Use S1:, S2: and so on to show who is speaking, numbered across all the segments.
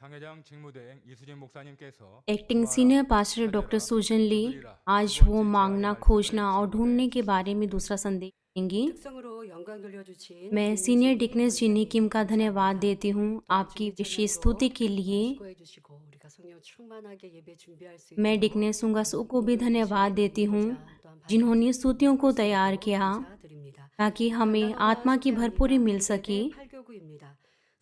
S1: 상회장 직무대행 이수진 목사님께서
S2: acting
S1: 구하라,
S2: senior pastor doctor
S1: 찾으라,
S2: सुजन ली
S1: 부르리라
S2: आज
S1: 두
S2: वो
S1: 번째
S2: मांगना,
S1: 제안의
S2: खोजना
S1: 말씀을
S2: और ढूंढने के
S1: 직무대행
S2: बारे में
S1: 이수진
S2: दूसरा संदेश देंगी।
S3: 특성으로 영광 돌려주신
S2: मैं
S3: 김민지
S2: सीनियर
S3: 님
S2: डिकनेस जिन्नी
S3: 권사님
S2: किम का धन्यवाद
S3: 감사합니다.
S2: देती हूँ
S3: 또한
S2: आपकी
S3: 주님
S2: विशेष स्तुति
S3: 찬양으로
S2: के लिए।
S3: 수고해 주시고 우리가 성령 충만하게 예배 준비할 수
S2: मैं
S3: 있도록
S2: डिकनेस उंगसू को भी
S3: 인도해
S2: धन्यवाद
S3: 주신
S2: देती हूँ
S3: 인도자 또한
S2: जिन्होंने
S3: 박형진
S2: स्तुतियों को तैयार
S3: 목사님도
S2: किया
S3: 감사드립니다.
S2: ताकि हमें
S3: 담당하며
S2: आत्मा की भरपूरी
S3: 소개합니다.
S2: मिल सके।
S3: 이대대 8교구입니다.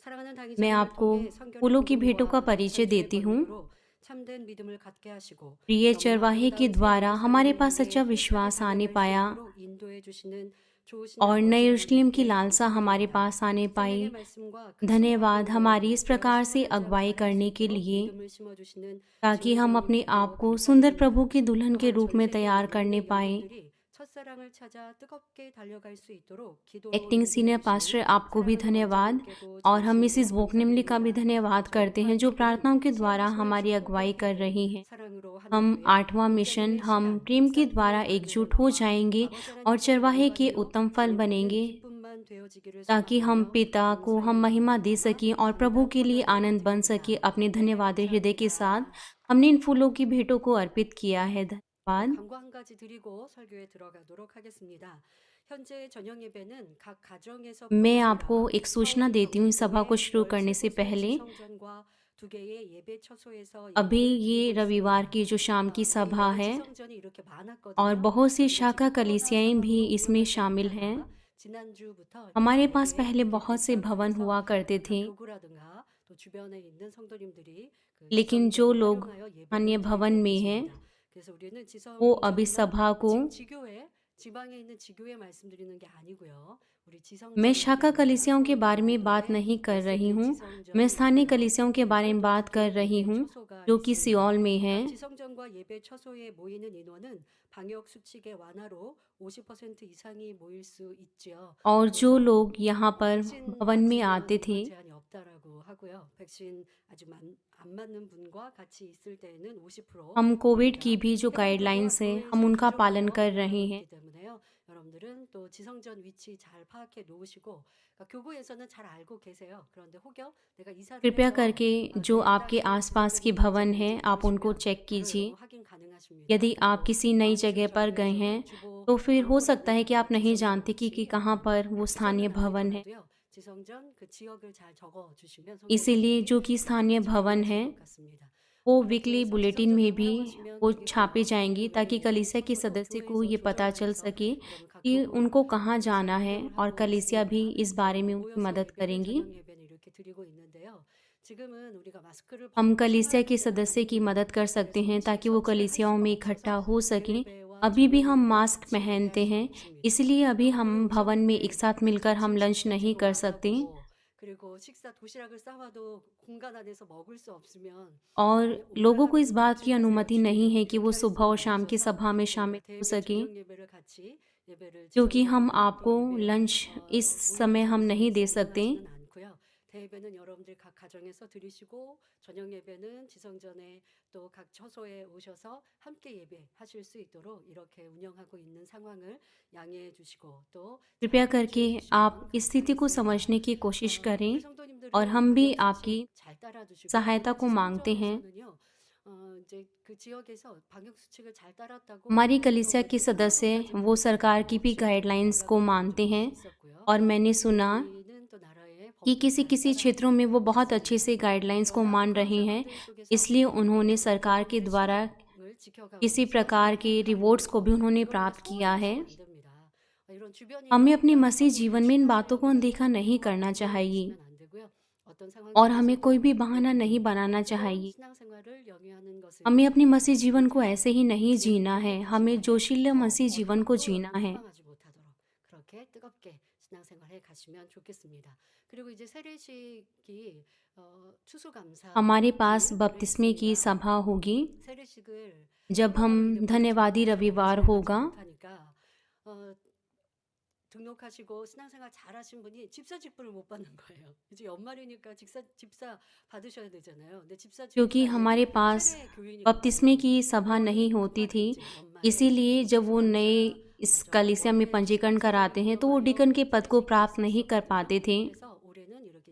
S3: 사랑하는 당이
S2: मैं
S3: 자녀를
S2: आपको
S3: 통해 성결의
S2: फूलों की भेंटों का
S3: 복음과
S2: परिचय
S3: 천주의
S2: देती हूँ।
S3: 권능으로 참된 믿음을 갖게 하시고
S2: प्रिय
S3: 너무나
S2: चरवाहे के
S3: 아름다운
S2: द्वारा
S3: 새
S2: हमारे
S3: 예루살렘을
S2: पास
S3: 향해
S2: सच्चा
S3: 힘차게
S2: विश्वास आने
S3: 달려갈 수
S2: पाया
S3: 있도록 인도해 주시는 좋으신
S2: और नए
S3: 아버지
S2: यरूशलेम की
S3: 하나님께
S2: लालसा हमारे
S3: 감사드립니다.
S2: पास आने पाई।
S3: 성령의 말씀과 그
S2: धन्यवाद
S3: 신앙으로
S2: हमारी इस
S3: 내가
S2: प्रकार से
S3: 신앙한
S2: अगुवाई
S3: 자를
S2: करने
S3: 수
S2: के
S3: 있도록
S2: लिए
S3: 믿음을 심어주시는
S2: ताकि हम अपने
S3: 직무대행님께도
S2: आप को सुंदर
S3: 감사드립니다.
S2: प्रभु की दुल्हन के
S3: 또한
S2: रूप
S3: 전
S2: में
S3: 세계
S2: तैयार करने
S3: 모든
S2: पाए।
S3: 영혼들이 첫사랑을 찾아 뜨겁게 달려갈 수 있도록 기도로
S2: एक्टिंग
S3: 인도해
S2: सीनियर
S3: 주신
S2: पास्टर आपको भी
S3: 사랑하는
S2: धन्यवाद
S3: 원장님께도
S2: और हम
S3: 진심으로
S2: मिसिज वोकनिमली का भी
S3: 감사드립니다.
S2: धन्यवाद करते हैं जो प्रार्थनाओं के द्वारा हमारी अगुवाई कर रही हैं।
S3: 사랑으로
S2: हम
S3: 하나교회
S2: 8वां मिशन
S3: 목자님의
S2: हम
S3: 시간,
S2: प्रेम के
S3: 목사님의
S2: द्वारा
S3: 은혜로
S2: एकजुट हो
S3: 나와
S2: जाएंगे
S3: 아버지
S2: और
S3: 하나님께
S2: चरवाहे के
S3: 영광이요
S2: उत्तम फल
S3: 영원히
S2: बनेंगे
S3: 기쁨만 되어지기를
S2: ताकि हम
S3: 소망하며
S2: पिता को हम
S3: 감사의
S2: महिमा दे
S3: 마음으로
S2: सकें और
S3: 나아갑니다.
S2: प्रभु के लिए आनंद बन सके। अपने धन्यवादी हृदय के साथ हमने इन फूलों की भेंटों को अर्पित किया है। धन्यवाद।
S3: 광고 한 가지 드리고 설교에 들어가도록 하겠습니다. 현재 저녁 예배는 각 가정에서
S2: मैं
S3: 포함되어
S2: आपको एक सूचना देती हूँ इस सभा को शुरू करने से पहले।
S3: 지성전과 두 개의 예배 처소에서
S2: अभी
S3: 예배를
S2: ये
S3: 드리고
S2: रविवार
S3: 있습니다.
S2: की जो शाम की सभा
S3: 우리
S2: है
S3: 지성전이 이렇게 많았거든요.
S2: और बहुत सी
S3: 그런데
S2: शाखा
S3: 지금 코로나
S2: कलीसियाएं भी
S3: 상황으로
S2: इसमें
S3: 운영하지
S2: शामिल
S3: 못하다가
S2: हैं।
S3: 지난주부터
S2: हमारे
S3: 다시
S2: पास
S3: 예배에
S2: पहले
S3: 이렇게
S2: बहुत से भवन
S3: 결정을
S2: हुआ
S3: 해서
S2: करते
S3: 각
S2: थे,
S3: 교구라든가 또 주변에 있는 성도님들이 그
S2: लेकिन जो
S3: 지성전을
S2: लोग
S3: 활용하여
S2: अन्य
S3: 예배를
S2: भवन
S3: 드리고
S2: में हैं
S3: 계십니다. 그래서 우리는
S2: वो अभी
S3: 지성전만
S2: सभा को
S3: 지교회 지방에 있는 지교회 말씀드리는 게 아니고요. 우리
S2: मैं
S3: 지성전
S2: शाखा
S3: 얘기입니다.
S2: कलीसियाओं के
S3: 서울
S2: बारे में बात
S3: 강원도에
S2: नहीं कर रही
S3: SDA
S2: हूँ,
S3: 지성전이
S2: मैं स्थानीय
S3: 있고요.
S2: कलीसियाओं के बारे में
S3: 그리고 또
S2: बात
S3: 두
S2: कर
S3: 개의
S2: रही
S3: 예배
S2: हूँ
S3: 처소가
S2: जो कि
S3: 있습니다.
S2: सियोल में
S3: 각
S2: है।
S3: 지성전과 예배 처소에 모이는 인원은 방역 수칙의 완화로 50% 이상이 모일 수 있죠.
S2: और जो
S3: 그래서
S2: लोग यहाँ पर
S3: 백신
S2: भवन में
S3: 맞으면
S2: आते थे
S3: 인원 제한이 없다라고 하고요. 백신 아직 안 맞는 분과 같이 있을 때에는 50%
S2: हम कोविड की
S3: 입니다.
S2: भी जो
S3: 해당도가
S2: गाइडलाइंस है हम
S3: 교회에서
S2: उनका पालन
S3: 부족하여
S2: कर
S3: 그런
S2: रहे
S3: 거
S2: हैं।
S3: 있기 때문에요. 여러분들은 또 지성전 위치 잘 파악해 놓으시고 그러니까 교구에서는 잘 알고 계세요. 그런데 혹여 내가 이사를
S2: कृपया
S3: 해서
S2: करके जो
S3: 내
S2: आपके
S3: 땅에
S2: आसपास
S3: 교회를
S2: के
S3: 있는지
S2: भवन हैं
S3: 없는지
S2: आप उनको
S3: 모르시면
S2: चेक
S3: 바로
S2: कीजिए।
S3: 여러분 확인 가능하십니다.
S2: यदि आप
S3: 그리고
S2: किसी नई
S3: 다음 주
S2: जगह पर गए
S3: 저녁에서는
S2: हैं
S3: 주보
S2: तो फिर हो सकता है कि
S3: 광고라든가
S2: आप नहीं
S3: 지성전
S2: जानते कि
S3: 위치
S2: कहाँ पर वो स्थानीय
S3: 구성은
S2: भवन है।
S3: 아니더라도요. 지성전 그 지역을 잘 적어 주시면
S2: इसीलिए
S3: 성도분들이
S2: जो कि स्थानीय भवन
S3: 참고하실
S2: है
S3: 것 같습니다.
S2: वो
S3: 그렇게
S2: वीकली
S3: 해서
S2: बुलेटिन में
S3: 지성전을
S2: भी
S3: 활용하시면
S2: वो
S3: 되겠고요.
S2: छापी जाएंगी ताकि
S3: 그리고
S2: कलीसिया के
S3: 청소도
S2: सदस्य को
S3: 교회에서
S2: ये पता
S3: 조정을
S2: चल
S3: 해서
S2: सके
S3: 여러분 각
S2: कि
S3: 교구로
S2: उनको कहाँ
S3: 그래서
S2: जाना है
S3: 운영을
S2: और
S3: 하고
S2: कलीसिया भी
S3: 있습니다.
S2: इस बारे में उनकी
S3: 모여서
S2: मदद
S3: 예배를
S2: करेंगी।
S3: 저녁 예배는 이렇게 드리고 있는데요. 지금은 우리가 마스크를
S2: हम
S3: 벗고
S2: कलीसिया के
S3: 생활하기
S2: सदस्य की
S3: 때문에
S2: मदद कर सकते
S3: 교회에서
S2: हैं ताकि वो
S3: 음식 섭취를 할
S2: कलीसियाओं
S3: 수가
S2: में इकट्ठा
S3: 없어서
S2: हो सकें।
S3: 예배와
S2: अभी भी
S3: 저녁
S2: हम
S3: 예배를
S2: मास्क
S3: 같이 예배할
S2: पहनते
S3: 수
S2: हैं,
S3: 없습니다.
S2: इसलिए अभी हम
S3: 여러분들은
S2: भवन में एक
S3: 오셨는데
S2: साथ मिलकर हम
S3: 아침
S2: लंच
S3: 식사
S2: नहीं
S3: 제공
S2: कर
S3: 안
S2: सकते
S3: 하고 그리고 식사 도시락을 싸와도 공간 안에서 먹을 수 없으면
S2: और लोगों को इस
S3: 올라가면
S2: बात की
S3: 금식하세요.
S2: अनुमति
S3: 주일은
S2: नहीं है कि
S3: 이렇게
S2: वो सुबह और
S3: 하겠습니다.
S2: शाम की
S3: 오셔서
S2: सभा में शामिल हो
S3: 대예배
S2: सकें,
S3: 저녁 예배를 같이 예배를
S2: क्योंकि
S3: 지성
S2: हम
S3: 예배도 또
S2: आपको
S3: 예배
S2: लंच इस समय हम नहीं
S3: 모인
S2: दे
S3: 장소에서
S2: सकते।
S3: 운영하지는 않고요. 대예배는 여러분들 각 가정에서 드리시고 저녁 예배는 지성전에 또 각 처소에 오셔서 함께 예배하실 수 있도록 이렇게 운영하고 있는 상황을 양해해 주시고 또
S2: कृपया
S3: 잘
S2: करके
S3: 지켜주시면
S2: आप इस स्थिति को
S3: 감사하겠습니다.
S2: समझने की कोशिश
S3: 우리
S2: करें और
S3: 성도님들은
S2: हम भी
S3: 방역
S2: आपकी
S3: 수칙 잘 따라 주시고요.
S2: सहायता
S3: 우리
S2: को मांगते हैं।
S3: 지성전에서는요. 이제 그 지역에서 방역 수칙을 잘 따랐다고
S2: हमारी
S3: 또
S2: कलीसिया के
S3: 이렇게
S2: सदस्य
S3: 선물까지
S2: वो सरकार की भी
S3: 주시는
S2: गाइडलाइंस को
S3: 연락을
S2: मानते
S3: 좀
S2: हैं
S3: 있었고요.
S2: और मैंने
S3: 그리고
S2: सुना
S3: 우리는 또 나라의
S2: कि
S3: 법도
S2: किसी
S3: 잘
S2: किसी क्षेत्रों में वो बहुत अच्छे
S3: 따라가고
S2: से
S3: 있습니다.
S2: गाइडलाइंस को
S3: 그러나
S2: मान
S3: 그런
S2: रहे हैं,
S3: 상황들 속에서
S2: इसलिए उन्होंने
S3: 우리는
S2: सरकार के
S3: 여러분들의
S2: द्वारा
S3: 신앙을 지켜가고
S2: किसी प्रकार के
S3: 신앙생활을
S2: रिवॉर्ड्स को
S3: 하고
S2: भी उन्होंने
S3: 이걸
S2: प्राप्त किया है।
S3: 소홀해서는 안 됩니다. 이런 주변이
S2: हमें अपने
S3: 있으니까
S2: मसीह जीवन में इन बातों को
S3: 선물을
S2: अनदेखा नहीं
S3: 하려고
S2: करना
S3: 하고
S2: चाहिए
S3: 있으면 안 되고요. 어떤 상황
S2: और हमें कोई
S3: 속에서도
S2: भी बहाना नहीं
S3: 여러분들이
S2: बनाना
S3: 새로운
S2: चाहिए।
S3: 신앙생활을 영위하는 것을
S2: हमें अपने मसीह जीवन को
S3: 기대하며
S2: ऐसे ही नहीं जीना है, हमें जोशीले मसीह
S3: 어느
S2: जीवन को
S3: 것도
S2: जीना है।
S3: 실망하지 못하도록 그렇게 뜨겁게 신앙생활해 가시면 좋겠습니다. 그리고 이제 세례식이 추수감사
S2: हमारे पास
S3: 주일을
S2: बपतिस्मे की
S3: 있습니다.
S2: सभा होगी
S3: 세례식을
S2: जब हम धन्यवादी रविवार होगा।
S3: 못하니까 등록하시고 신앙생활 잘하신 분이 집사 직분을 못 받는 거예요. 이제 연말이니까 집사 받으셔야 되잖아요. 근데 집사
S2: क्योंकि
S3: 직분
S2: हमारे
S3: 아직
S2: पास
S3: 세례 교인이
S2: बपतिस्मे
S3: 못해요.
S2: की सभा नहीं
S3: 그거는
S2: होती थी,
S3: 못 받았지 연말에
S2: इसीलिए जब वो नए
S3: 추수감사
S2: इस
S3: 맞아
S2: कलीसिया में
S3: 원래
S2: पंजीकरण कराते हैं तो वो
S3: 운영하여
S2: डिकन के पद को
S3: 세례식이
S2: प्राप्त नहीं कर
S3: 있었거든요.
S2: पाते थे।
S3: 그래서 올해는 이렇게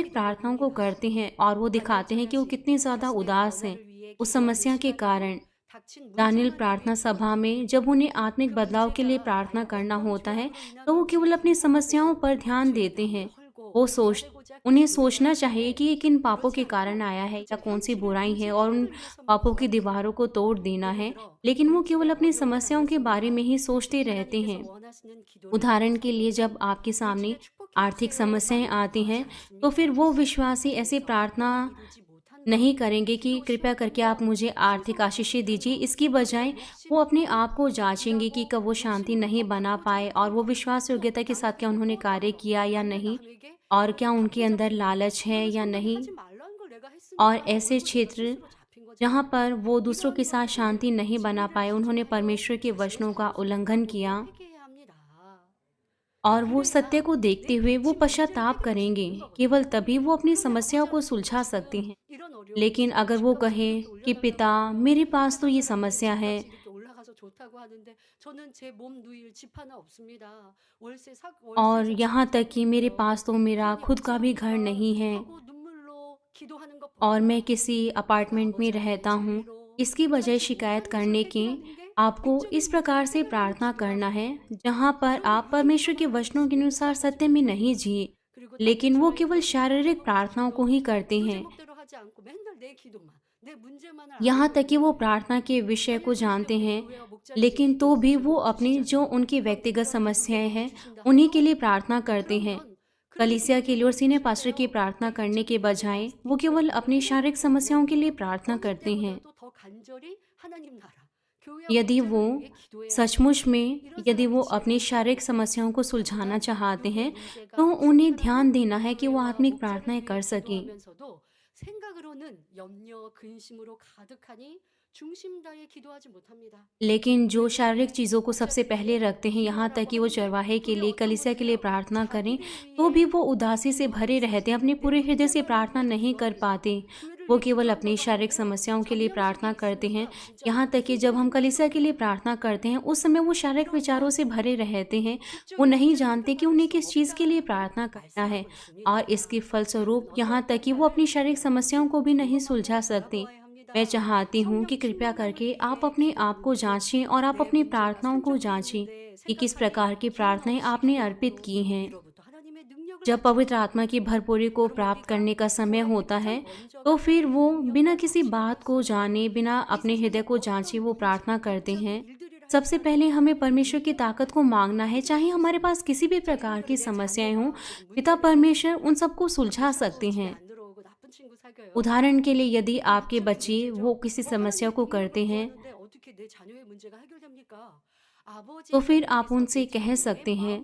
S2: एक प्रार्थनाओं को करते हैं और वो दिखाते हैं कि वो कितनी ज़्यादा उदास हैं उस समस्या के कारण। दानियल प्रार्थना सभा में जब उन्हें आत्मिक बदलाव के लिए प्रार्थना करना होता है तो वो केवल अपनी समस्याओं पर ध्यान देते हैं वो सोच उन्हें सोचना चाहिए कि ये किन पापों के कारण आया है या कौन सी बुराई है और उन पापों की दीवारों को तोड़ देना है, लेकिन वो केवल अपनी समस्याओं के बारे में ही सोचते रहते हैं। उदाहरण के लिए जब आपके सामने आर्थिक समस्याएं आती हैं, तो फिर वो विश्वासी ऐसी प्रार्थना नहीं करेंगे कि कृपया करके आप मुझे आर्थिक आशीषें दीजिए। इसकी बजाय वो अपने आप को जांचेंगे कि कब वो शांति नहीं बना पाए और वो विश्वास योग्यता के साथ क्या उन्होंने कार्य किया या नहीं, और क्या उनके अंदर लालच है या नहीं। और ऐसे क्षेत्र जहाँ पर वो दूसरों के साथ शांति नहीं बना पाए, उन्होंने परमेश्वर के वचनों का उल्लंघन किया और वो सत्य को देखते हुए वो पश्चाताप करेंगे। केवल तभी वो अपनी समस्याओं को सुलझा सकते हैं। लेकिन अगर वो कहें कि पिता, मेरे पास तो ये समस्या है और यहाँ तक कि मेरे पास तो मेरा खुद का भी घर नहीं है और मैं किसी अपार्टमेंट में रहता हूँ, इसकी बजाय शिकायत करने के आपको इस प्रकार से प्रार्थना करना है जहाँ पर आप परमेश्वर के वचनों के अनुसार सत्य में नहीं जिए, लेकिन वो केवल शारीरिक प्रार्थनाओं को ही करते हैं। यहाँ तक कि वो प्रार्थना के विषय को जानते हैं, लेकिन तो भी वो अपनी जो उनकी व्यक्तिगत समस्याएं हैं उन्हीं के लिए प्रार्थना करते हैं। कलीसिया के लिए और सीनियर पास्टर की प्रार्थना करने के बजाय वो केवल अपनी शारीरिक समस्याओं के लिए प्रार्थना करते हैं। यदि वो सचमुच में यदि वो अपनी शारीरिक समस्याओं को सुलझाना चाहते हैं, तो उन्हें ध्यान देना है कि वो आत्मिक प्रार्थनाएं कर सकें। लेकिन जो शारीरिक चीज़ों को सबसे पहले रखते हैं, यहाँ तक कि वो चरवाहे के लिए, कलीसिया के लिए प्रार्थना करें, तो भी वो उदासी से भरे रहते हैं, अपने पूरे हृदय से प्रार्थना नहीं कर पाते। वो केवल अपनी शारीरिक समस्याओं के लिए प्रार्थना करते हैं। यहाँ तक कि जब हम कलीसिया के लिए प्रार्थना करते हैं, उस समय वो शारीरिक विचारों से भरे रहते हैं। वो नहीं जानते कि उन्हें किस चीज़ के लिए प्रार्थना करना है, और इसके फलस्वरूप यहाँ तक कि वो अपनी शारीरिक समस्याओं को भी नहीं सुलझा सकते। मैं चाहती हूँ कि कृपया करके आप अपने आप को जांचें और आप अपनी प्रार्थनाओं को जांचें कि किस प्रकार की प्रार्थनाएं आपने अर्पित की हैं। जब पवित्र आत्मा की भरपूरी को प्राप्त करने का समय होता है, तो फिर वो बिना किसी बात को जाने, बिना अपने हृदय को जांचे वो प्रार्थना करते हैं। सबसे पहले हमें परमेश्वर की ताकत को मांगना है। चाहे हमारे पास किसी भी प्रकार की समस्याएं हों, पिता परमेश्वर उन सबको सुलझा सकते हैं। उदाहरण के लिए यदि आपके बच्चे वो किसी समस्या को करते हैं, तो फिर आप उनसे कह सकते हैं,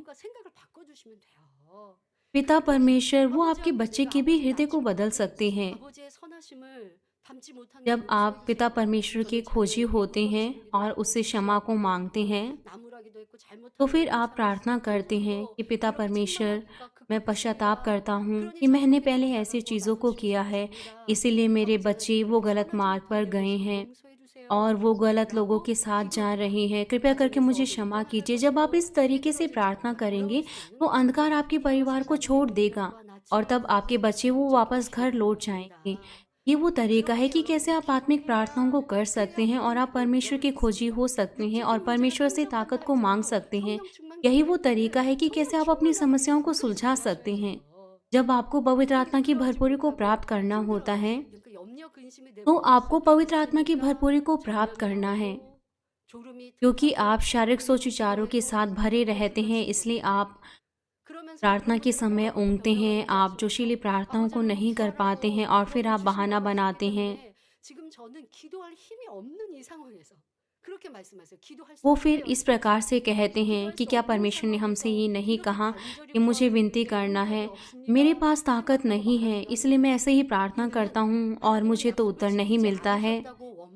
S2: पिता परमेश्वर वो आपके बच्चे के भी हृदय को बदल सकते हैं। जब आप पिता परमेश्वर के खोजी होते हैं और उससे क्षमा को मांगते हैं, तो फिर आप प्रार्थना करते हैं कि पिता परमेश्वर, मैं पश्चाताप करता हूँ कि मैंने पहले ऐसी चीज़ों को किया है, इसीलिए मेरे बच्चे वो गलत मार्ग पर गए हैं और वो गलत लोगों के साथ जा रहे हैं। कृपया करके मुझे क्षमा कीजिए। जब आप इस तरीके से प्रार्थना करेंगे, तो अंधकार आपके परिवार को छोड़ देगा और तब आपके बच्चे वो वापस घर लौट जाएंगे। ये वो तरीका है कि कैसे आप आत्मिक प्रार्थनाओं को कर सकते हैं और आप परमेश्वर के खोजी हो सकते हैं और परमेश्वर से ताकत को मांग सकते हैं। यही वो तरीका है कि कैसे आप अपनी समस्याओं को सुलझा सकते हैं। जब आपको पवित्र आत्मा की भरपूरी को प्राप्त करना होता है, तो आपको पवित्र आत्मा की भरपूरी को प्राप्त करना है, क्योंकि आप शारीरिक सोच विचारों के साथ भरे रहते हैं। इसलिए आप प्रार्थना के समय ऊँगते हैं, आप जोशीली प्रार्थनाओं को नहीं कर पाते हैं और फिर आप बहाना बनाते हैं। वो फिर इस प्रकार से कहते हैं कि क्या परमेश्वर ने हमसे ये नहीं कहा कि मुझे विनती करना है? मेरे पास ताकत नहीं है, इसलिए मैं ऐसे ही प्रार्थना करता हूँ और मुझे तो उत्तर नहीं मिलता है।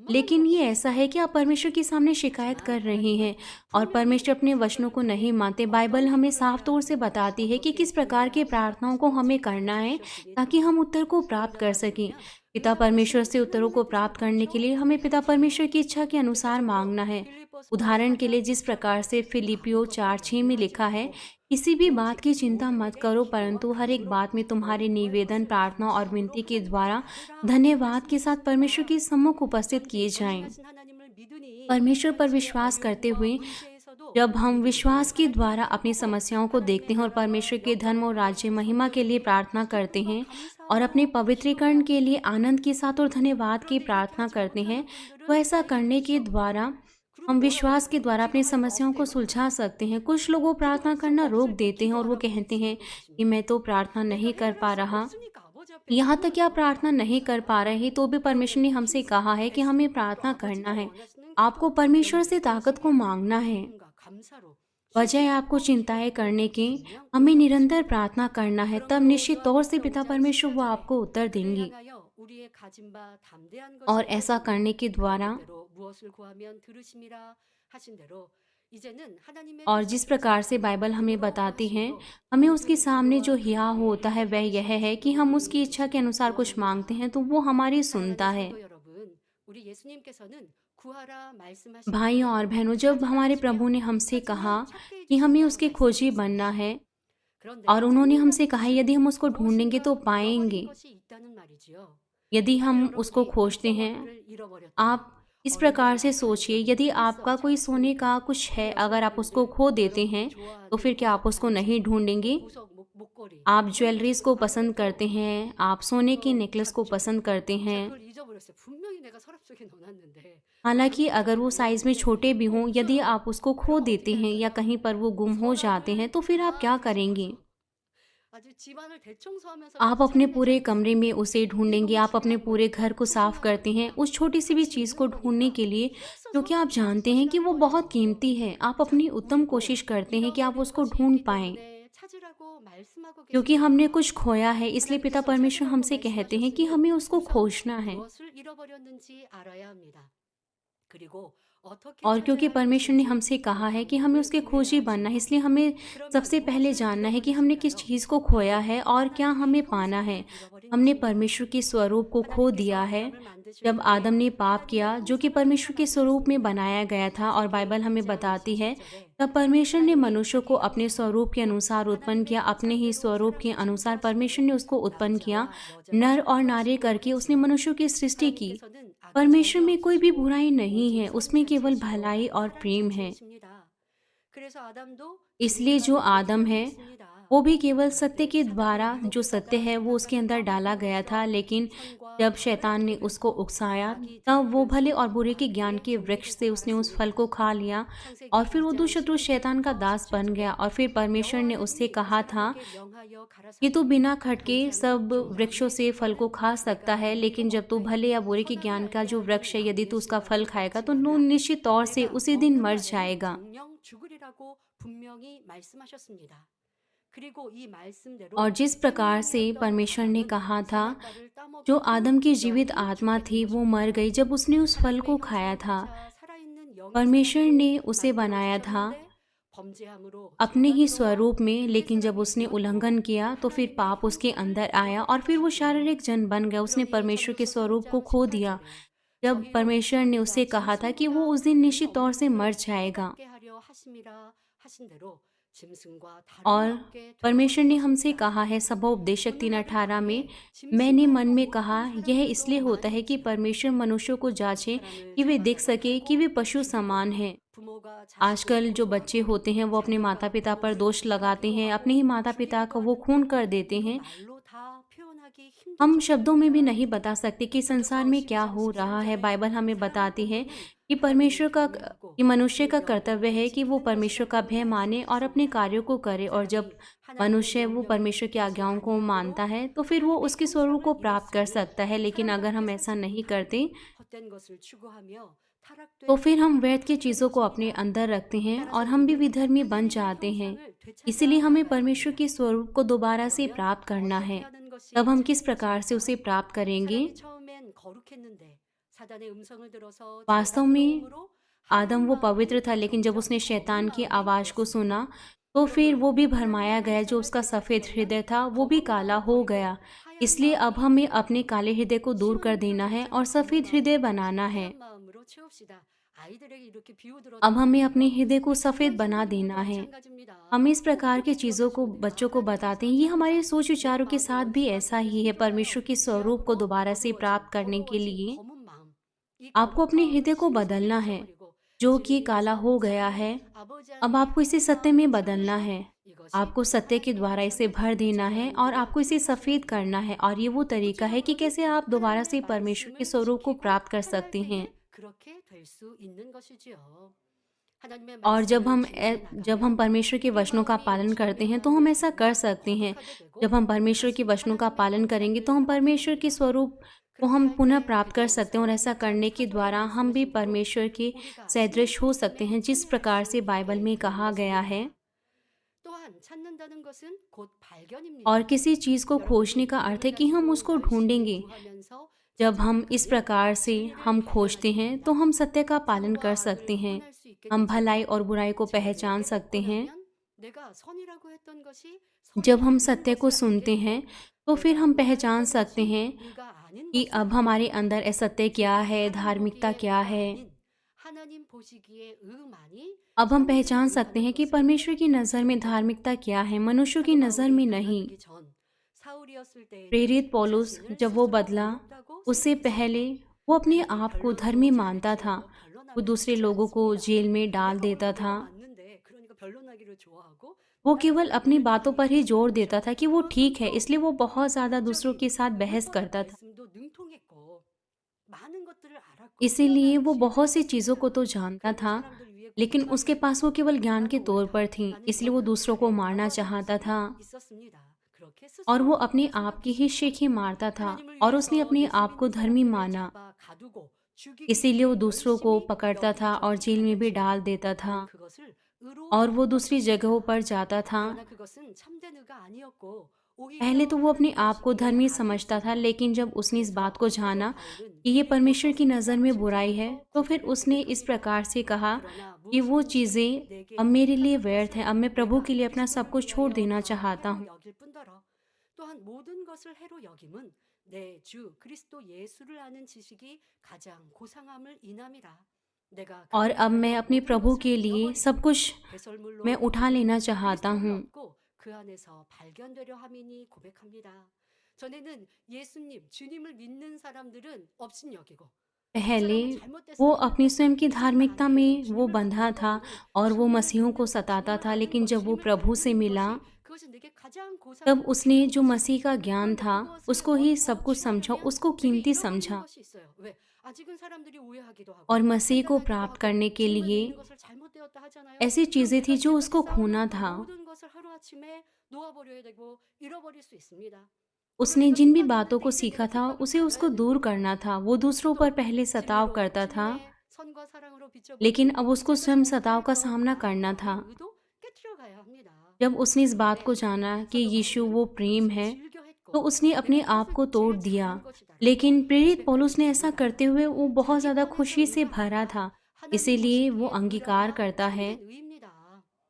S2: लेकिन ये ऐसा है कि आप परमेश्वर के सामने शिकायत कर रहे हैं और परमेश्वर अपने वचनों को नहीं मानते। बाइबल हमें साफ तौर से बताती है कि किस प्रकार की प्रार्थनाओं को हमें करना है ताकि हम उत्तर को प्राप्त कर सकें। पिता परमेश्वर से उत्तरों को प्राप्त करने के लिए हमें पिता परमेश्वर की इच्छा के अनुसार मांगना है। उदाहरण के लिए जिस प्रकार से फिलिपियो 4:6 में लिखा है, किसी भी बात की चिंता मत करो, परंतु हर एक बात में तुम्हारे निवेदन, प्रार्थना और विनती के द्वारा धन्यवाद के साथ परमेश्वर के सम्मुख उपस्थित किए जाएं। परमेश्वर पर विश्वास करते हुए जब हम विश्वास के द्वारा अपनी समस्याओं को देखते हैं और परमेश्वर के धर्म और राज्य महिमा के लिए प्रार्थना करते हैं और अपने पवित्रीकरण के लिए आनंद के साथ और धन्यवाद की प्रार्थना करते हैं, तो ऐसा करने के द्वारा हम विश्वास के द्वारा अपनी समस्याओं को सुलझा सकते हैं। कुछ लोग वो प्रार्थना करना रोक देते हैं और वो कहते हैं कि मैं तो प्रार्थना नहीं कर पा रहा। यहाँ तक कि आप प्रार्थना नहीं कर पा रहे तो भी परमेश्वर ने हमसे कहा है कि हमें प्रार्थना करना है। आपको परमेश्वर से ताकत को मांगना है, बजाय आपको चिंताएं करने के। हमें निरंतर प्रार्थना करना है, तब निश्चित तौर से पिता परमेश्वर वो आपको उत्तर देंगे। और ऐसा करने के द्वारा और जिस प्रकार से बाइबल हमें बताती है, हमें उसके सामने जो हिया होता है वह यह है कि हम उसकी इच्छा के अनुसार कुछ मांगते हैं तो वो हमारी सुनता है। भाइयों और बहनों, जब हमारे प्रभु ने हमसे कहा कि हमें उसके खोजी बनना है और उन्होंने हमसे कहा यदि हम उसको ढूंढेंगे तो पाएंगे, यदि हम उसको खोजते हैं। आप इस प्रकार से सोचिए, यदि आपका कोई सोने का कुछ है, अगर आप उसको खो देते हैं तो फिर क्या आप उसको नहीं ढूंढेंगे? आप ज्वेलरीज को पसंद करते हैं, आप सोने के नेकलेस को पसंद करते हैं, हालांकि अगर वो साइज में छोटे भी हों, यदि आप उसको खो देते हैं या कहीं पर वो गुम हो जाते हैं तो फिर आप क्या करेंगे? आप अपने पूरे कमरे में उसे ढूंढेंगे, आप अपने पूरे घर को साफ करते हैं उस छोटी सी भी चीज़ को ढूंढने के लिए, क्योंकि आप जानते हैं कि वो बहुत कीमती है। आप अपनी उत्तम कोशिश करते हैं कि आप उसको ढूंढ पाएं। क्योंकि हमने कुछ खोया है, इसलिए पिता परमेश्वर हमसे कहते हैं कि हमें उसको खोजना है। और क्योंकि परमेश्वर ने हमसे कहा है कि हमें उसके खोजी बनना है, इसलिए हमें सबसे पहले जानना है कि हमने किस चीज़ को खोया है और क्या हमें पाना है। हमने परमेश्वर के स्वरूप को खो दिया है जब आदम ने पाप किया, जो कि परमेश्वर के स्वरूप में बनाया गया था। और बाइबल हमें बताती है तब परमेश्वर ने मनुष्य को अपने स्वरूप के अनुसार उत्पन्न किया, अपने ही स्वरूप के अनुसार परमेश्वर ने उसको उत्पन्न किया, नर और नारी करके उसने मनुष्य की सृष्टि की। परमेश्वर में कोई भी बुराई नहीं है, उसमें केवल भलाई और प्रेम है। इसलिए जो आदम है वो भी केवल सत्य के द्वारा, जो सत्य है वो उसके अंदर डाला गया था, लेकिन जब शैतान ने उसको उकसाया तब वो भले और बुरे के ज्ञान के वृक्ष से उसने उस फल को खा लिया और फिर वो दुष्ट शैतान का दास बन गया। और फिर परमेश्वर ने उससे कहा था कि तू बिना खटके सब वृक्षों से फल को खा सकता है, लेकिन जब तू भले या बुरे के ज्ञान का जो वृक्ष है, यदि तू उसका फल खाएगा तो तू निश्चित तौर से उसी दिन मर जाएगा। और जिस प्रकार से परमेश्वर ने कहा था, जो आदम की जीवित आत्मा थी वो मर गई जब उसने उस फल को खाया था। परमेश्वर ने उसे बनाया था अपने ही स्वरूप में, लेकिन जब उसने उल्लंघन किया तो फिर पाप उसके अंदर आया और फिर वो शारीरिक जन बन गया। उसने परमेश्वर के स्वरूप को खो दिया। जब परमेश्वर ने उससे कहा था कि वो उस दिन निश्चित तौर से मर जाएगा, और परमेश्वर ने हमसे कहा है सभा उपदेशक 3:18 में, मैंने मन में कहा यह इसलिए होता है कि परमेश्वर मनुष्यों को जांचे कि वे देख सके कि वे पशु समान हैं। आजकल जो बच्चे होते हैं वो अपने माता पिता पर दोष लगाते हैं, अपने ही माता पिता को वो खून कर देते हैं। हम शब्दों में भी नहीं बता सकते कि संसार में क्या हो रहा है। बाइबल हमें बताती है कि मनुष्य का कर्तव्य है कि वो परमेश्वर का भय माने और अपने कार्यों को करे, और जब मनुष्य वो परमेश्वर की आज्ञाओं को मानता है तो फिर वो उसके स्वरूप को प्राप्त कर सकता है। लेकिन अगर हम ऐसा नहीं करते तो फिर हम व्यर्थ की चीज़ों को अपने अंदर रखते हैं और हम भी विधर्मी बन जाते हैं। इसीलिए हमें परमेश्वर के स्वरूप को दोबारा से प्राप्त करना है। तब हम किस प्रकार से उसे प्राप्त करेंगे? वास्तव में आदम वो पवित्र था, लेकिन जब उसने शैतान की आवाज़ को सुना तो फिर वो भी भरमाया गया। जो उसका सफ़ेद हृदय था वो भी काला हो गया। इसलिए अब हमें अपने काले हृदय को दूर कर देना है और सफ़ेद हृदय बनाना है। अब हमें अपने हृदय को सफ़ेद बना देना है। हम इस प्रकार की चीज़ों को बच्चों को बताते हैं। ये हमारे सोच विचारों के साथ भी ऐसा ही है। परमेश्वर के स्वरूप को दोबारा से प्राप्त करने के लिए आपको अपने हृदय को बदलना है। जो कि काला हो गया है, अब आपको इसे सत्य में बदलना है। आपको सत्य के द्वारा इसे भर देना है और आपको इसे सफ़ेद करना है, और ये वो तरीका है कि कैसे आप दोबारा से परमेश्वर के स्वरूप को प्राप्त कर सकते हैं। और जब हम परमेश्वर के वचनों का पालन करते हैं तो हम ऐसा कर सकते हैं। जब हम परमेश्वर के वचनों का पालन करेंगे तो हम परमेश्वर के स्वरूप को हम पुनः प्राप्त कर सकते हैं, और ऐसा करने के द्वारा हम भी परमेश्वर के सदृश हो सकते हैं, जिस प्रकार से बाइबल में कहा गया है। और किसी चीज़ को खोजने का अर्थ है कि हम उसको ढूंढेंगे। जब हम इस प्रकार से हम खोजते हैं तो हम सत्य का पालन कर सकते हैं। हम भलाई और बुराई को पहचान सकते हैं। जब हम सत्य को सुनते हैं तो फिर हम पहचान सकते हैं कि अब हमारे अंदर असत्य क्या है, धार्मिकता क्या है। अब हम पहचान सकते हैं कि परमेश्वर की नज़र में धार्मिकता क्या है, मनुष्यों की नज़र में नहीं। प्रेरित पौलुस जब वो बदला, उससे पहले वो अपने आप को धर्मी मानता था। वो दूसरे लोगों को जेल में डाल देता था। वो केवल अपनी बातों पर ही जोर देता था कि वो ठीक है, इसलिए वो बहुत ज़्यादा दूसरों के साथ बहस करता था। इसीलिए वो बहुत सी चीज़ों को तो जानता था, लेकिन उसके पास वो केवल ज्ञान के तौर पर थी, इसलिए वो दूसरों को मारना चाहता था और वो अपने आप की ही शेखी मारता था, और उसने अपने आप को धर्मी माना। इसीलिए वो दूसरों को पकड़ता था और जेल में भी डाल देता था, और वो दूसरी जगहों पर जाता था। पहले तो वो अपने आप को धर्मी समझता था, लेकिन जब उसने इस बात को जाना कि ये परमेश्वर की नज़र में बुराई है, तो फिर उसने इस प्रकार से कहा कि वो चीज़ें अब मेरे लिए व्यर्थ हैं, अब मैं प्रभु के लिए अपना सब कुछ छोड़ देना चाहता हूँ। और अब मैं अपने प्रभु के लिए सब कुछ मैं उठा लेना चाहता हूँ। पहले वो अपनी स्वयं की धार्मिकता में वो बंधा था और वो मसीहों को सताता था, लेकिन जब वो प्रभु से मिला तब उसने जो मसीह का ज्ञान था उसको ही सब कुछ समझा, उसको कीमती समझा। और मसीह को प्राप्त करने के लिए ऐसी चीज़ें थी जो उसको खोना था। उसने जिन भी बातों को सीखा था उसे उसको दूर करना था। वो दूसरों पर पहले सताव करता था, लेकिन अब उसको स्वयं सताव का सामना करना था। जब उसने इस बात को जाना कि यीशु वो प्रेम है, तो उसने अपने आप को तोड़ दिया। लेकिन प्रेरित पौलुस ने ऐसा करते हुए वो बहुत ज़्यादा खुशी से भरा था। इसीलिए वो अंगीकार करता है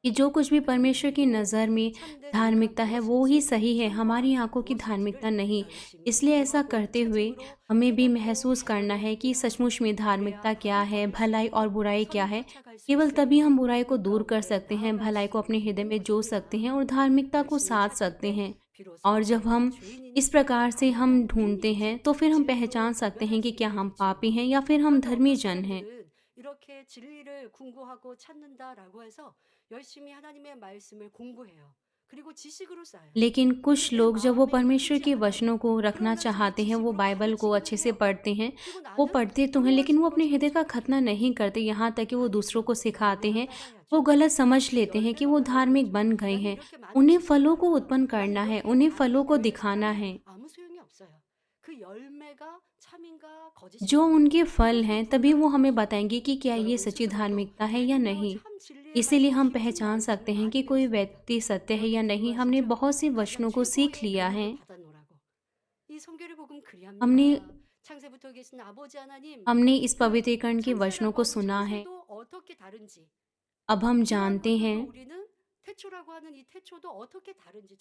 S2: कि जो कुछ भी परमेश्वर की नज़र में धार्मिकता है वो ही सही है, हमारी आंखों की धार्मिकता नहीं। इसलिए ऐसा करते हुए हमें भी महसूस करना है कि सचमुच में धार्मिकता क्या है, भलाई और बुराई क्या है। केवल तभी हम बुराई को दूर कर सकते हैं, भलाई को अपने हृदय में जोड़ सकते हैं और धार्मिकता को साध सकते हैं। और जब हम इस प्रकार से हम ढूंढते हैं तो फिर हम पहचान सकते हैं कि क्या हम पापी हैं या फिर हम धर्मी जन हैं। लेकिन कुछ लोग जब वो परमेश्वर के वचनों को रखना चाहते हैं, वो बाइबल को अच्छे से पढ़ते हैं, वो पढ़ते तो हैं लेकिन वो अपने हृदय का खतना नहीं करते, यहाँ तक कि वो दूसरों को सिखाते हैं। वो गलत समझ लेते हैं कि वो धार्मिक बन गए हैं। उन्हें फलों को उत्पन्न करना है, उन्हें फलों को दिखाना है। जो उनके फल हैं तभी वो हमें बताएंगे कि क्या ये सच्ची धार्मिकता है या नहीं। इसीलिए हम पहचान सकते हैं कि कोई व्यक्ति सत्य है या नहीं। हमने बहुत से वचनों को सीख लिया है। हमने इस पवित्रीकरण के वचनों को सुना है। अब हम जानते हैं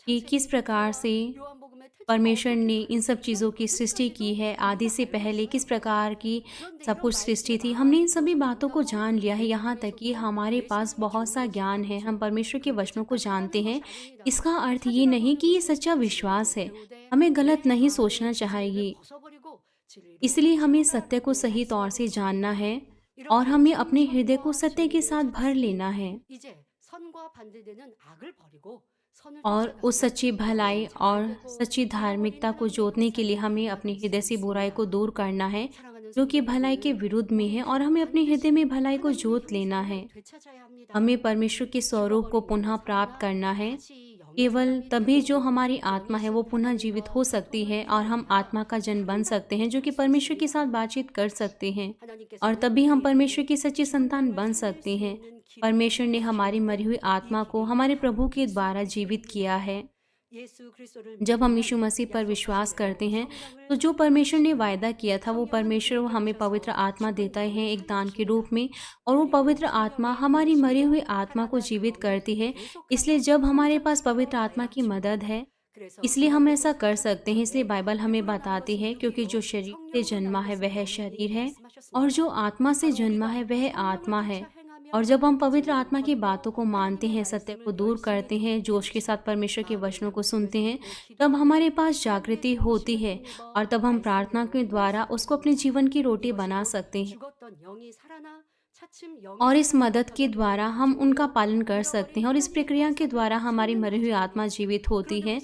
S2: कि किस प्रकार से परमेश्वर ने इन सब चीज़ों की सृष्टि की है। आदि से पहले किस प्रकार की सब कुछ सृष्टि थी। हमने इन सभी बातों को जान लिया है, यहाँ तक कि हमारे पास बहुत सा ज्ञान है। हम परमेश्वर के वचनों को जानते हैं। इसका अर्थ ये नहीं कि ये सच्चा विश्वास है। हमें गलत नहीं सोचना चाहिए। इसलिए हमें सत्य को सही तौर से जानना है। और हमें अपने हृदय को सत्य के साथ भर लेना है
S3: 이제 선과 반대되는 악을 버리고 선을
S2: और उस
S3: 쫓아가고
S2: सच्ची भलाई
S3: 잘
S2: और
S3: 되고
S2: सच्ची धार्मिकता को
S3: 잃어버린
S2: जोतने के लिए
S3: 하나님의
S2: हमें
S3: 삶을
S2: अपने
S3: 살아갈
S2: हृदय
S3: 수
S2: से बुराई को
S3: 있습니다.
S2: दूर करना है
S3: 사랑하는
S2: जो कि
S3: 성도
S2: भलाई के
S3: 여러분,
S2: विरुद्ध में है,
S3: 우리
S2: और हमें अपने हृदय
S3: 반드시
S2: में भलाई को
S3: 하나님의
S2: जोत लेना
S3: 형상을
S2: है।
S3: 되찾아야 합니다.
S2: हमें परमेश्वर के स्वरूप को
S3: 죽어버린
S2: पुनः
S3: 영의
S2: प्राप्त
S3: 살아나
S2: करना है।
S3: 다시 영의
S2: केवल
S3: 사람이
S2: तभी जो
S3: 되고
S2: हमारी आत्मा
S3: 영의
S2: है वो
S3: 신
S2: पुनः जीवित
S3: 하나님과
S2: हो सकती
S3: 소통을
S2: है और हम
S3: 이루어야
S2: आत्मा का जन बन सकते हैं, जो कि
S3: 할수
S2: परमेश्वर के साथ
S3: 있습니다.
S2: बातचीत कर सकते हैं, और
S3: 하나님께서는
S2: तभी हम
S3: 우리에게
S2: परमेश्वर की सच्ची
S3: 죽은
S2: संतान
S3: 영을
S2: बन
S3: 살릴
S2: सकते
S3: 수
S2: हैं।
S3: 있는 길을
S2: परमेश्वर ने हमारी मरी हुई
S3: 허락하셨고 이
S2: आत्मा को
S3: 길이
S2: हमारे प्रभु के
S3: 예수
S2: द्वारा जीवित
S3: 그리스도입니다.
S2: किया है।
S3: 예수 그리스도를
S2: जब हम
S3: 믿으면
S2: यीशु मसीह पर विश्वास
S3: 약속하신
S2: करते
S3: 대로
S2: हैं
S3: 성령을
S2: तो जो परमेश्वर ने
S3: 허락하시며
S2: वायदा किया था वो
S3: 성령은
S2: परमेश्वर
S3: 우리에게
S2: हमें
S3: 오셔서
S2: पवित्र आत्मा
S3: 죽은
S2: देता
S3: 영을
S2: है एक दान के
S3: 살리십니다.
S2: रूप में, और वो
S3: 그리고
S2: पवित्र आत्मा
S3: 성령의
S2: हमारी मरी हुई
S3: 도우심으로
S2: आत्मा को
S3: 살아난
S2: जीवित
S3: 영을
S2: करती है।
S3: 계속하여
S2: इसलिए जब हमारे पास
S3: 성장시켜
S2: पवित्र आत्मा की
S3: 가야죠.
S2: मदद है,
S3: 그래서
S2: इसलिए हम
S3: 요한복음
S2: ऐसा कर
S3: 3장
S2: सकते हैं। इसलिए
S3: 9절에
S2: बाइबल हमें
S3: 육으로 난
S2: बताती
S3: 것은
S2: है, क्योंकि जो
S3: 육이요
S2: शरीर से
S3: 성령으로
S2: जन्मा
S3: 난
S2: है
S3: 것은
S2: वह
S3: 영이니
S2: शरीर है, और
S3: 말씀하셨습니다.
S2: जो आत्मा से
S3: 바로
S2: जन्मा है
S3: 우리가
S2: वह
S3: 성령을
S2: आत्मा है।
S3: 쫓아 행하며
S2: और जब हम
S3: 이제
S2: पवित्र
S3: 우리는
S2: आत्मा की
S3: 벌써
S2: बातों को मानते
S3: 하나님의
S2: हैं, सत्य को
S3: 말씀을
S2: दूर
S3: 열심히
S2: करते हैं,
S3: 듣고
S2: जोश के साथ
S3: 있죠.
S2: परमेश्वर के
S3: 마음의
S2: वचनों को
S3: 양식을
S2: सुनते हैं,
S3: 듣고
S2: तब
S3: 기도하며
S2: हमारे पास
S3: 하나님의
S2: जागृति होती
S3: 도우심을
S2: है,
S3: 힘입어
S2: और तब हम प्रार्थना
S3: 말씀대로
S2: के
S3: 행할
S2: द्वारा
S3: 수
S2: उसको
S3: 있는
S2: अपने
S3: 거죠.
S2: जीवन की रोटी
S3: 이것이
S2: बना
S3: 곧
S2: सकते हैं,
S3: 죽었던 영이 살아나 차츰 영의
S2: और इस
S3: 사람으로
S2: मदद के
S3: 변하는
S2: द्वारा हम उनका
S3: 과정이요
S2: पालन कर सकते
S3: 잃어버린
S2: हैं, और इस
S3: 하나님의
S2: प्रक्रिया के
S3: 형상을
S2: द्वारा हमारी
S3: 찾는
S2: मरी हुई आत्मा
S3: 과정입니다.
S2: जीवित होती
S3: 그러려고
S2: है।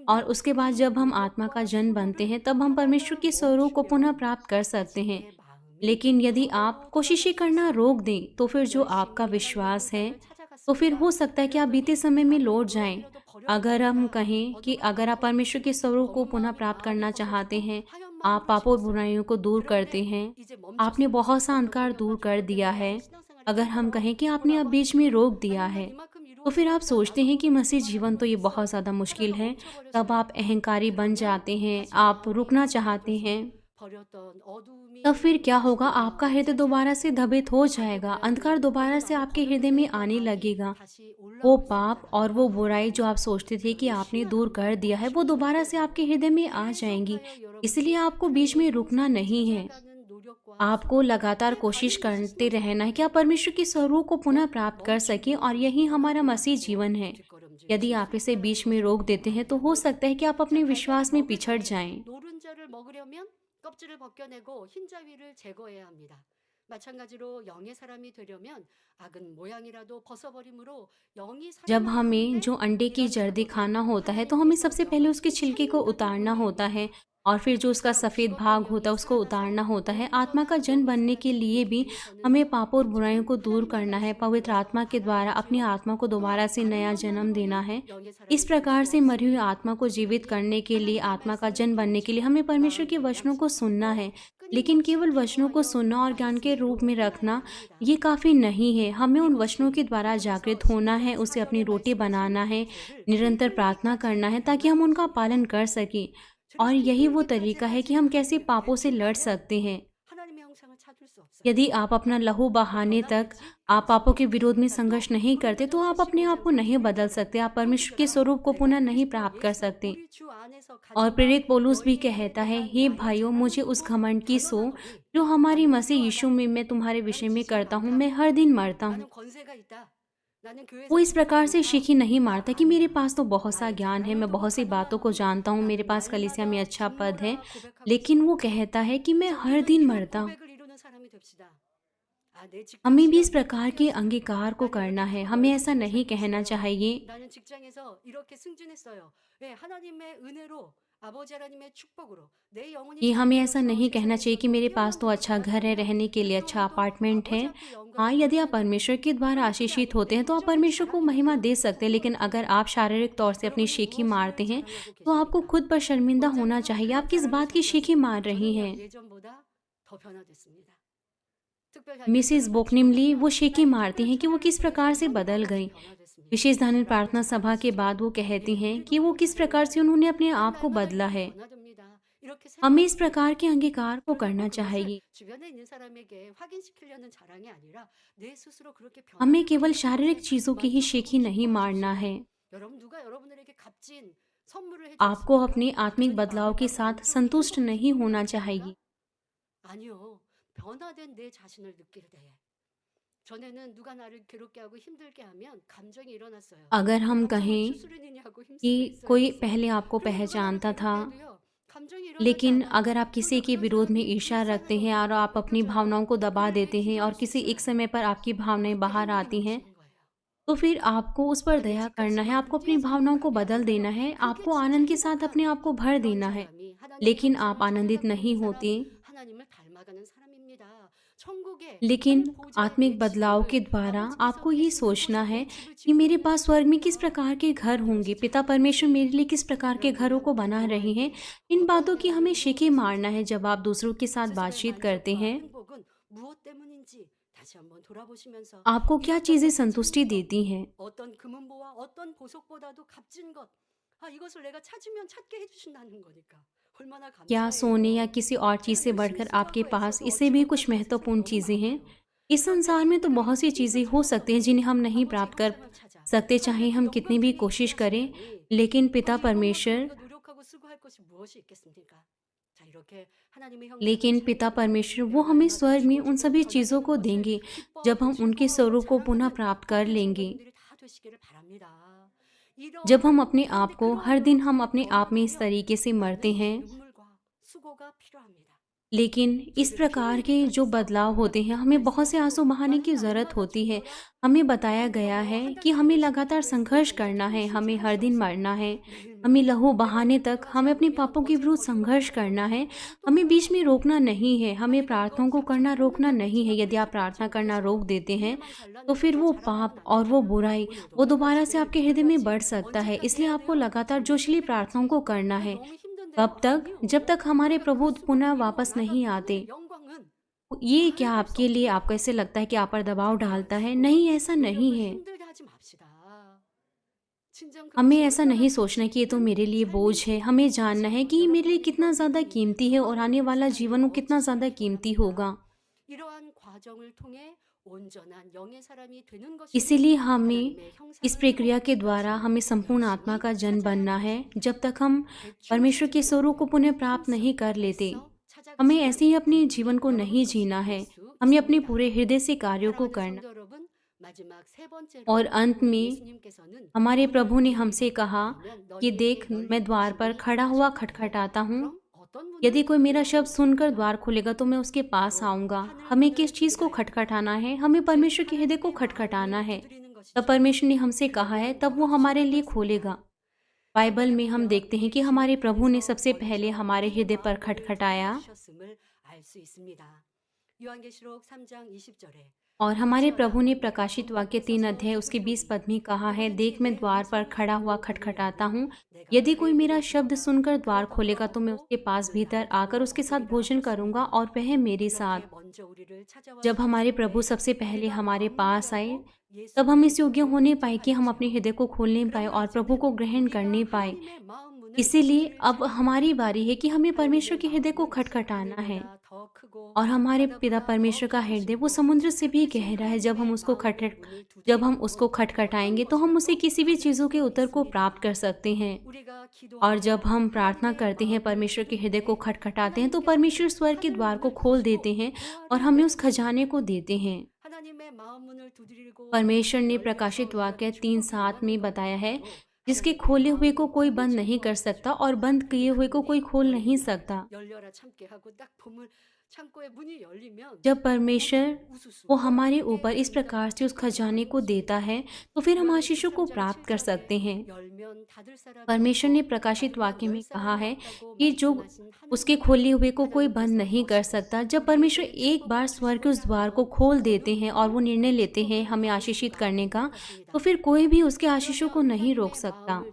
S2: और
S3: 성도님들
S2: उसके बाद
S3: 이
S2: जब हम आत्मा का
S3: 노력과
S2: जन बनते
S3: 수고를
S2: हैं, तब हम परमेश्वर
S3: 하다가
S2: के स्वरूप को पुनः
S3: 멈추면
S2: प्राप्त कर सकते हैं।
S3: 자신의 마음이
S2: लेकिन यदि आप
S3: 과거로
S2: कोशिशें
S3: 돌아갈 수
S2: करना
S3: 있습니다.
S2: रोक दें, तो फिर जो आपका
S3: 열심히
S2: विश्वास
S3: 하나님의
S2: है,
S3: 형상을
S2: तो फिर हो
S3: 찾아갔습니다.
S2: सकता है कि आप बीते
S3: 그랬더니
S2: समय में
S3: 악은
S2: लौट जाएं।
S3: 무엇이라도
S2: अगर हम
S3: 버려졌습니다.
S2: कहें कि
S3: 어둠은
S2: अगर
S3: 다
S2: आप परमेश्वर के
S3: 버려지고
S2: स्वरूप को
S3: 검은
S2: पुनः
S3: 마음이
S2: प्राप्त करना चाहते
S3: 버려지고
S2: हैं,
S3: 하얀
S2: आप
S3: 마음을
S2: पापों और
S3: 지었어요.
S2: बुराइयों को दूर करते
S3: 그런데
S2: हैं,
S3: 이제
S2: आपने
S3: 멈췄습니다.
S2: बहुत सा
S3: 어떤
S2: अंधकार
S3: 분은
S2: दूर
S3: 아주
S2: कर दिया
S3: 오래전에
S2: है।
S3: 신앙생활
S2: अगर हम
S3: 했다가
S2: कहें कि आपने अब
S3: 뭐라고
S2: बीच में
S3: 하시죠?
S2: रोक दिया
S3: 아니 나
S2: है,
S3: 이만큼
S2: तो फिर आप
S3: 이루었으니까
S2: सोचते हैं कि
S3: 나도
S2: मसीह
S3: 그만할
S2: जीवन तो ये बहुत
S3: 뻔했어.
S2: ज़्यादा मुश्किल
S3: 하다가
S2: है। तब
S3: 멈춰버렸어요.
S2: आप अहंकारी बन
S3: 그러면
S2: जाते हैं,
S3: 다시
S2: आप
S3: 마음이
S2: रुकना चाहते हैं।
S3: 굳어져서 버렸던 어둠이
S2: तब फिर क्या होगा?
S3: 자신의
S2: आपका
S3: 마음을
S2: हृदय दोबारा से
S3: 차지하고
S2: दबित हो
S3: 악의
S2: जाएगा,
S3: 고향이
S2: अंधकार दोबारा
S3: 어둠
S2: से
S3: 안에
S2: आपके हृदय में
S3: 버려졌던
S2: आने
S3: 악이
S2: लगेगा।
S3: 다시
S2: वो
S3: 올라올 수
S2: पाप
S3: 있다는
S2: और वो
S3: 거예요.
S2: बुराई जो आप सोचते थे कि
S3: 그러니
S2: आपने
S3: 쉬면
S2: दूर
S3: 안
S2: कर
S3: 돼요.
S2: दिया है, वो
S3: 쉬면 안
S2: दोबारा से
S3: 돼요.
S2: आपके हृदय में आ जाएंगी।
S3: 계속하여
S2: इसलिए
S3: 여러분들
S2: आपको बीच में
S3: 하나님의
S2: रुकना
S3: 형상을
S2: नहीं है।
S3: 찾아가는 노력과
S2: आपको
S3: 수고를
S2: लगातार
S3: 그
S2: कोशिश
S3: 과정이
S2: करते
S3: 신앙생활
S2: रहना है कि आप परमेश्वर के स्वरूप को पुनः प्राप्त कर सकें, और यही हमारा मसीह जीवन है। यदि आप इसे बीच में रोक देते हैं, तो हो सकता है कि आप अपने विश्वास में पिछड़ जाएं।
S3: 노른자를 먹으려면 껍질을 벗겨내고 흰자위를 제거해야 합니다. 마찬가지로 영의 사람이 되려면 악은 모양이라도 벗어버림으로 영이
S2: जब हमें
S3: 살아나는데
S2: जो अंडे की
S3: 이런
S2: जर्दी
S3: 작업을
S2: खाना होता है, तो हमें सबसे पहले उसके
S3: 하나님께서
S2: छिलके को उतारना होता है, और फिर जो उसका सफ़ेद भाग होता है उसको उतारना होता है। आत्मा का जन बनने के लिए भी हमें पापों और बुराइयों को दूर करना है, पवित्र आत्मा के द्वारा अपनी आत्मा को दोबारा से नया जन्म देना है। इस प्रकार से मरी हुई आत्मा को जीवित करने के लिए, आत्मा का जन बनने के लिए हमें परमेश्वर के वचनों को सुनना है। लेकिन केवल वचनों को सुनना और ज्ञान के रूप में रखना ये काफ़ी नहीं है। हमें उन वचनों के द्वारा जागृत होना है, उसे अपनी रोटी बनाना है, निरंतर प्रार्थना करना है ताकि हम उनका पालन कर सकें। और यही वो तरीका है कि हम कैसे पापों से लड़ सकते हैं। यदि आप अपना लहू बहाने तक आप पापों के विरोध में संघर्ष नहीं करते, तो आप अपने आप को नहीं बदल सकते, आप परमेश्वर के स्वरूप को पुनः नहीं प्राप्त कर सकते। और प्रेरित पौलुस भी कहता है, हे भाइयों, मुझे उस घमंड की सो जो हमारी मसीह यीशु में मैं तुम्हारे विषय में करता हूँ। मैं हर दिन मरता हूँ। वो इस प्रकार से शीखी नहीं मारता कि मेरे पास तो बहुत सा ज्ञान है, मैं बहुत सी बातों को जानता हूँ, मेरे पास कलीसिया में अच्छा पद है, लेकिन वो कहता है कि मैं हर दिन मरता हूँ। हमें भी इस प्रकार के अंगीकार को करना है। हमें ऐसा नहीं कहना चाहिए कि हमें ऐसा नहीं कहना चाहिए कि मेरे पास तो अच्छा घर है, रहने के लिए अच्छा अपार्टमेंट है। हाँ, यदि आप परमेश्वर के द्वारा आशीषित होते हैं तो आप परमेश्वर को महिमा दे सकते हैं, लेकिन अगर आप शारीरिक तौर से अपनी शीखी मारते हैं तो आपको खुद पर शर्मिंदा होना चाहिए। आप किस बात की शीखी मार रही हैं? मिसिस बोकनिमली वो शीखी मारती हैं कि वो किस प्रकार से बदल गई। विशेष धार्मिक प्रार्थना सभा के बाद वो कहती हैं कि वो किस प्रकार से उन्होंने अपने आप को बदला है। हमें इस प्रकार के अंगीकार को करना चाहिए। हमें केवल शारीरिक चीजों की ही शीखी नहीं मारना है। आपको अपने आत्मिक बदलाव के साथ संतुष्ट नहीं होना चाहिए।
S3: 변화된 내 자신을 느낄 때에 전에는 누가 나를 괴롭게 하고 힘들게 하면 감정이 일어났어요.
S2: अगर हम
S3: 감정을
S2: कहें
S3: 추스르느냐고 힘쓰고
S2: कि
S3: 있어요.
S2: कोई पहले आपको
S3: 그리고 누가 나를
S2: पहचानता था
S3: 괴롭게 해도요,
S2: लेकिन अगर आप किसी के विरोध में ईर्ष्या रखते हैं और आप अपनी भावनाओं को दबा देते हैं और किसी एक समय पर आपकी भावनाएं बाहर आती हैं, तो फिर आपको उस पर दया करना है, आपको अपनी भावनाओं को बदल देना है, आपको आनंद के साथ अपने आप को भर देना है। लेकिन आप आनंदित नहीं होते। लेकिन आत्मिक बदलाव के द्वारा आपको ये सोचना है कि मेरे पास स्वर्ग में किस प्रकार के घर होंगे, पिता परमेश्वर मेरे लिए किस प्रकार के घरों को बना रहे हैं। इन बातों की हमें शिके मारना है। जब आप दूसरों के साथ बातचीत करते हैं, आपको क्या चीज़ें संतुष्टि देती हैं? क्या सोने या किसी और चीज़ से बढ़कर आपके पास इससे भी कुछ महत्वपूर्ण चीज़ें हैं? इस संसार में तो बहुत सी चीज़ें हो सकती हैं जिन्हें हम नहीं प्राप्त कर सकते, चाहे हम कितनी भी कोशिश करें। लेकिन पिता परमेश्वर वो हमें स्वर्ग में उन सभी चीज़ों को देंगे जब हम उनके स्वरूप को पुनः प्राप्त कर लेंगे। जब हम अपने आप को हर दिन हम अपने आप में इस तरीके से मरते हैं, लेकिन इस प्रकार के जो बदलाव होते हैं, हमें बहुत से आंसू बहाने की ज़रूरत होती है। हमें बताया गया है कि हमें लगातार संघर्ष करना है, हमें हर दिन मरना है, हमें लहू बहाने तक हमें अपने पापों के विरुद्ध संघर्ष करना है। हमें बीच में रोकना नहीं है, हमें प्रार्थनाओं को करना रोकना नहीं है। यदि आप प्रार्थना करना रोक देते हैं, तो फिर वो पाप और वो बुराई वो दोबारा से आपके हृदय में बढ़ सकता है। इसलिए आपको लगातार जोशीली प्रार्थनाओं को करना है। कब तक? जब तक हमारे प्रभु पुनः वापस नहीं आते। ये क्या आपके लिए आपको ऐसे लगता है कि आप पर दबाव डालता है? नहीं, ऐसा नहीं है। हमें ऐसा नहीं सोचना कि ये तो मेरे लिए बोझ है। हमें जानना है कि ये मेरे लिए कितना ज़्यादा कीमती है और आने वाला जीवन वो कितना ज़्यादा कीमती होगा। इसीलिए हमें इस प्रक्रिया के द्वारा हमें संपूर्ण आत्मा का जन बनना है। जब तक हम परमेश्वर के स्वरूप को पुनः प्राप्त नहीं कर लेते, हमें ऐसे ही अपने जीवन को नहीं जीना है। हमें अपने पूरे हृदय से कार्यों को करना। और अंत में हमारे प्रभु ने हमसे कहा कि देख, मैं द्वार पर खड़ा हुआ खटखटाता हूँ। यदि कोई मेरा शब्द सुनकर द्वार खोलेगा तो मैं उसके पास आऊंगा। हमें किस चीज़ को खटखटाना है? हमें परमेश्वर के हृदय को खटखटाना है। तब परमेश्वर ने हमसे कहा है, तब वो हमारे लिए खोलेगा। बाइबल में हम देखते हैं कि हमारे प्रभु ने सबसे पहले हमारे हृदय पर खटखटाया और हमारे प्रभु ने प्रकाशित वाक्य 3 अध्याय उसके 20 पद में कहा है, देख, मैं द्वार पर खड़ा हुआ खटखटाता हूँ। यदि कोई मेरा शब्द सुनकर द्वार खोलेगा तो मैं उसके पास भीतर आकर उसके साथ भोजन करूंगा और वह मेरे साथ। जब हमारे प्रभु सबसे पहले हमारे पास आए, तब हम इस योग्य होने पाए कि हम अपने हृदय को खोलने पाए और प्रभु को ग्रहण करने पाए। इसीलिए अब हमारी बारी है कि हमें परमेश्वर के हृदय को खटखटाना है। और हमारे पिता परमेश्वर का हृदय वो समुद्र से भी गहरा है। जब हम उसको खटखटाएंगे तो हम उसे किसी भी चीज़ों के उत्तर को प्राप्त कर सकते हैं। और जब हम प्रार्थना करते हैं, परमेश्वर के हृदय को खटखटाते हैं, तो परमेश्वर स्वर्ग के द्वार को खोल देते हैं और हमें उस खजाने को देते हैं। परमेश्वर ने प्रकाशित वाक्य 3:7 में बताया है, जिसके खोले हुए को कोई बंद नहीं कर सकता और बंद किए हुए को कोई खोल नहीं सकता। जब परमेश्वर वो हमारे ऊपर इस प्रकार से उस खजाने को देता है, तो फिर हम आशीषों को प्राप्त कर सकते हैं। परमेश्वर ने प्रकाशित वाक्य में कहा है कि जो उसके खोले हुए को कोई बंद नहीं कर सकता। जब परमेश्वर एक बार स्वर्ग के उस द्वार को खोल देते हैं और वो निर्णय लेते हैं हमें आशीषित करने का, तो फिर कोई भी उसके आशीषों को नहीं रोक सकता।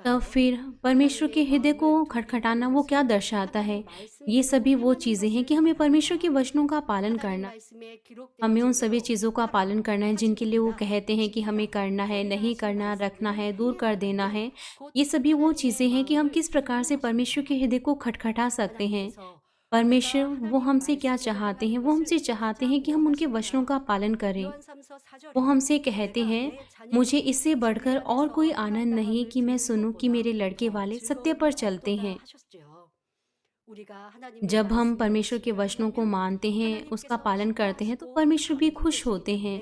S2: तब फिर परमेश्वर के हृदय को खटखटाना वो क्या दर्शाता है? ये सभी वो चीज़ें हैं कि हमें परमेश्वर के वचनों का पालन करना। हमें उन सभी चीज़ों का पालन करना है जिनके लिए वो कहते हैं कि हमें करना है, नहीं करना, रखना है, दूर कर देना है। ये सभी वो चीज़ें हैं कि हम किस प्रकार से परमेश्वर के हृदय को खटखटा सकते हैं। परमेश्वर वो हमसे क्या चाहते हैं? वो हमसे चाहते हैं कि हम उनके वचनों का पालन करें। वो हमसे कहते हैं, मुझे इससे बढ़कर और कोई आनंद नहीं कि मैं सुनूं कि मेरे लड़के वाले सत्य पर चलते हैं। जब हम परमेश्वर के वचनों को मानते हैं, उसका पालन करते हैं, तो परमेश्वर भी खुश होते हैं।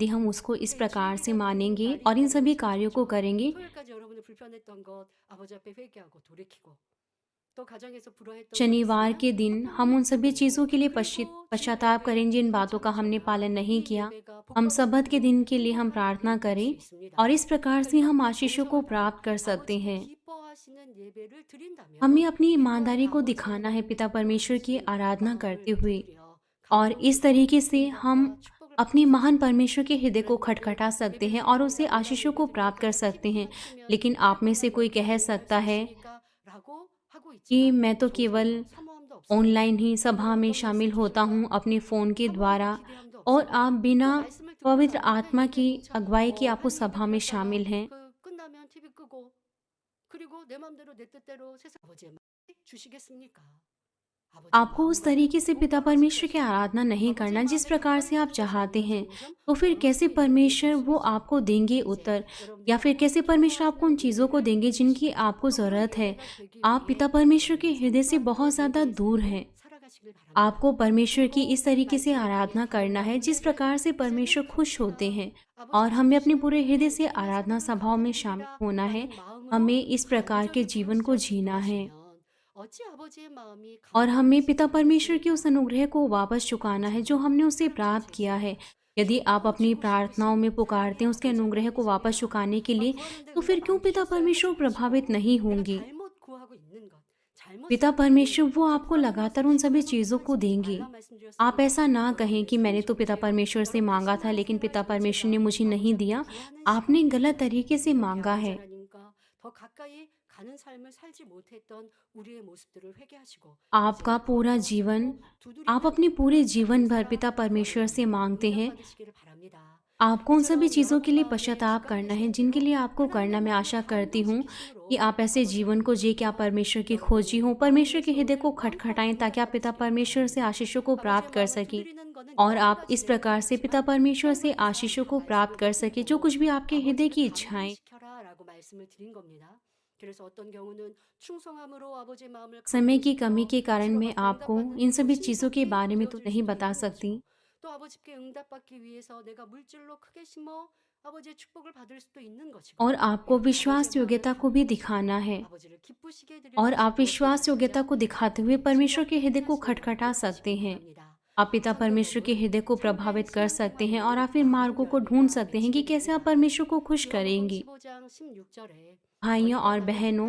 S2: यदि हम उसको इस प्रकार से मानेंगे और इन सभी कार्यों को करेंगे
S3: 토요일까지 여러분이 불편했던 것 아버지 앞에 회개하고 돌이키고 또 가정에서 불화했던 거
S2: शनिवार
S3: 있으면
S2: के दिन
S3: 화풀이
S2: हम उन सभी
S3: 하고
S2: चीज़ों के लिए
S3: 그리고
S2: पश्चाताप करें जिन बातों का हमने पालन नहीं
S3: 이
S2: किया।
S3: 예배가
S2: हम सबत के
S3: 복받침으로
S2: दिन के लिए हम
S3: 행복한
S2: प्रार्थना
S3: 예배가 될 수
S2: करें
S3: 있습니다.
S2: और इस प्रकार से हम
S3: 그러니까
S2: आशीषों को
S3: 정성을 다해
S2: प्राप्त कर सकते
S3: 아버지께
S2: हैं।
S3: 기뻐하시는 예배를
S2: हमें
S3: 드린다면
S2: अपनी
S3: 기뻐할
S2: ईमानदारी को
S3: 아버지의
S2: दिखाना है पिता
S3: 마음을
S2: परमेश्वर की
S3: 같이
S2: आराधना
S3: 마음을
S2: करते हुए,
S3: 두드려
S2: और इस
S3: 감동적으로
S2: तरीके से हम
S3: 응답과 축복을
S2: अपने
S3: 받을 수
S2: महान
S3: 있습니다.
S2: परमेश्वर के हृदय को
S3: 그런데
S2: खटखटा सकते हैं
S3: 예배를
S2: और
S3: 드리고
S2: उससे
S3: 나 온라인
S2: आशीषों
S3: 예배
S2: को
S3: 드리고
S2: प्राप्त कर
S3: 나는
S2: सकते हैं।
S3: TV만 키면
S2: लेकिन आप में से
S3: 텔레비전만
S2: कोई
S3: 열면
S2: कह
S3: 예배할
S2: सकता
S3: 수
S2: है
S3: 있으니까 라고 하고
S2: कि
S3: 있지만
S2: मैं तो केवल
S3: 정성도 사모함도 없으면
S2: ऑनलाइन ही
S3: 오늘
S2: सभा में
S3: 어떤
S2: शामिल
S3: 말씀
S2: होता हूँ
S3: 주실까?
S2: अपने फ़ोन के
S3: 사모함도
S2: द्वारा,
S3: 기대함도
S2: और
S3: 없으면
S2: आप
S3: 또
S2: बिना
S3: 말씀을 듣고
S2: पवित्र
S3: 나왔는데
S2: आत्मा की
S3: 예배 동참
S2: अगुवाई के आप
S3: 한
S2: उस
S3: 예배
S2: सभा में
S3: 드렸다가
S2: शामिल हैं।
S3: 끝나면 TV 끄고 그리고 내 맘대로 내 뜻대로 세상 아버지의 마음을 주시겠습니까? 아버지의
S2: आपको उस
S3: 마음과
S2: तरीके से पिता
S3: 동떨어질
S2: परमेश्वर की
S3: 것이고
S2: आराधना नहीं
S3: 아버지의
S2: करना जिस
S3: 마음에
S2: प्रकार से आप
S3: 동떨어지는 것이
S2: चाहते
S3: 아니면
S2: हैं,
S3: 점점
S2: तो फिर
S3: 멀어지고
S2: कैसे
S3: 있는 일이
S2: परमेश्वर
S3: 될수
S2: वो
S3: 있습니다.
S2: आपको देंगे
S3: 이제
S2: उत्तर, या
S3: 여러분들과
S2: फिर कैसे परमेश्वर आपको उन
S3: 기뻐하시는
S2: चीज़ों को
S3: 예배를
S2: देंगे जिनकी
S3: 드리시고
S2: आपको
S3: 또 그런
S2: ज़रूरत है।
S3: 예배가 되기
S2: आप पिता
S3: 위해
S2: परमेश्वर के हृदय से बहुत
S3: 성도하고
S2: ज़्यादा
S3: 예배의
S2: दूर
S3: 삶을
S2: हैं।
S3: 살아가시길 바랍니다.
S2: आपको परमेश्वर की इस तरीके से
S3: 말씀을
S2: आराधना
S3: 통해
S2: करना है
S3: 하나님과
S2: जिस
S3: 은혜를
S2: प्रकार से
S3: 이제는
S2: परमेश्वर खुश होते
S3: 갑니다.
S2: हैं,
S3: 아버지
S2: और हमें अपने
S3: 받으시는
S2: पूरे हृदय से
S3: 내 인생의
S2: आराधना
S3: 사랑을
S2: सभाओं में शामिल
S3: 감사드리라
S2: होना है।
S3: 라는 마음으로
S2: हमें इस प्रकार के
S3: 간절히
S2: जीवन को
S3: 부르짖어
S2: जीना है
S3: 기도하시면 어찌 아버지의 마음이
S2: और हमें पिता परमेश्वर के उस
S3: 감동하시겠습니까?
S2: अनुग्रह को वापस चुकाना है जो हमने उससे प्राप्त किया है। यदि आप अपनी प्रार्थनाओं में पुकारते हैं उसके अनुग्रह को वापस चुकाने के लिए, तो फिर क्यों पिता परमेश्वर प्रभावित नहीं होंगे? पिता परमेश्वर वो आपको लगातार उन सभी चीज़ों को देंगे। आप ऐसा ना कहें कि मैंने तो पिता परमेश्वर से मांगा था लेकिन पिता परमेश्वर ने मुझे नहीं दिया। आपने गलत तरीके से मांगा है। आपका पूरा जीवन, आप अपने पूरे जीवन भर पिता परमेश्वर से मांगते हैं। आपको उन सभी चीज़ों के लिए पश्चाताप करना है जिनके लिए आपको करना। मैं आशा करती हूँ कि आप ऐसे जीवन को जिए कि आप परमेश्वर की खोजी हों, परमेश्वर के हृदय को खटखटाएं ताकि आप पिता परमेश्वर से आशीषों को प्राप्त कर सकें, और आप इस प्रकार से पिता परमेश्वर से आशीषों को प्राप्त कर सकें जो कुछ भी आपके हृदय की इच्छाएं। समय की कमी के कारण मैं आपको इन सभी चीज़ों के बारे में तो नहीं बता सकती,
S3: 또 아버지께 응답받기 위해서 내가 물질로 크게 심어 아버지의 축복을 받을 수도 있는 것이고
S2: और आपको विश्वास योग्यता को भी दिखाना है,
S3: 아버지를 기쁘시게 드릴
S2: और
S3: 수
S2: आप
S3: 있도록
S2: विश्वास योग्यता को दिखाते हुए परमेश्वर के हृदय को खटखटा सकते हैं। आप पिता परमेश्वर के हृदय को प्रभावित कर सकते हैं और आप फिर मार्गों को ढूंढ सकते हैं कि कैसे आप परमेश्वर को खुश करेंगे। भाइयों और बहनों,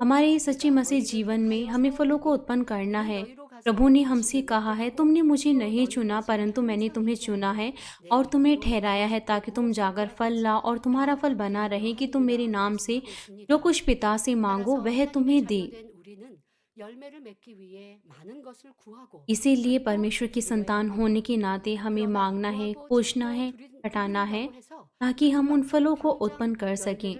S2: हमारे इस सच्चे मसीह जीवन में हमें फलों को उत्पन्न करना है। प्रभु ने हमसे कहा है, तुमने मुझे नहीं चुना परंतु मैंने तुम्हें चुना है और तुम्हें ठहराया है ताकि तुम जाकर फल लाओ और तुम्हारा फल बना रहे कि तुम मेरे नाम से जो कुछ पिता से मांगो वह तुम्हें दे। इसीलिए परमेश्वर की संतान होने के नाते हमें मांगना है, खोजना है, हटाना है ताकि हम उन फलों को उत्पन्न कर सकें।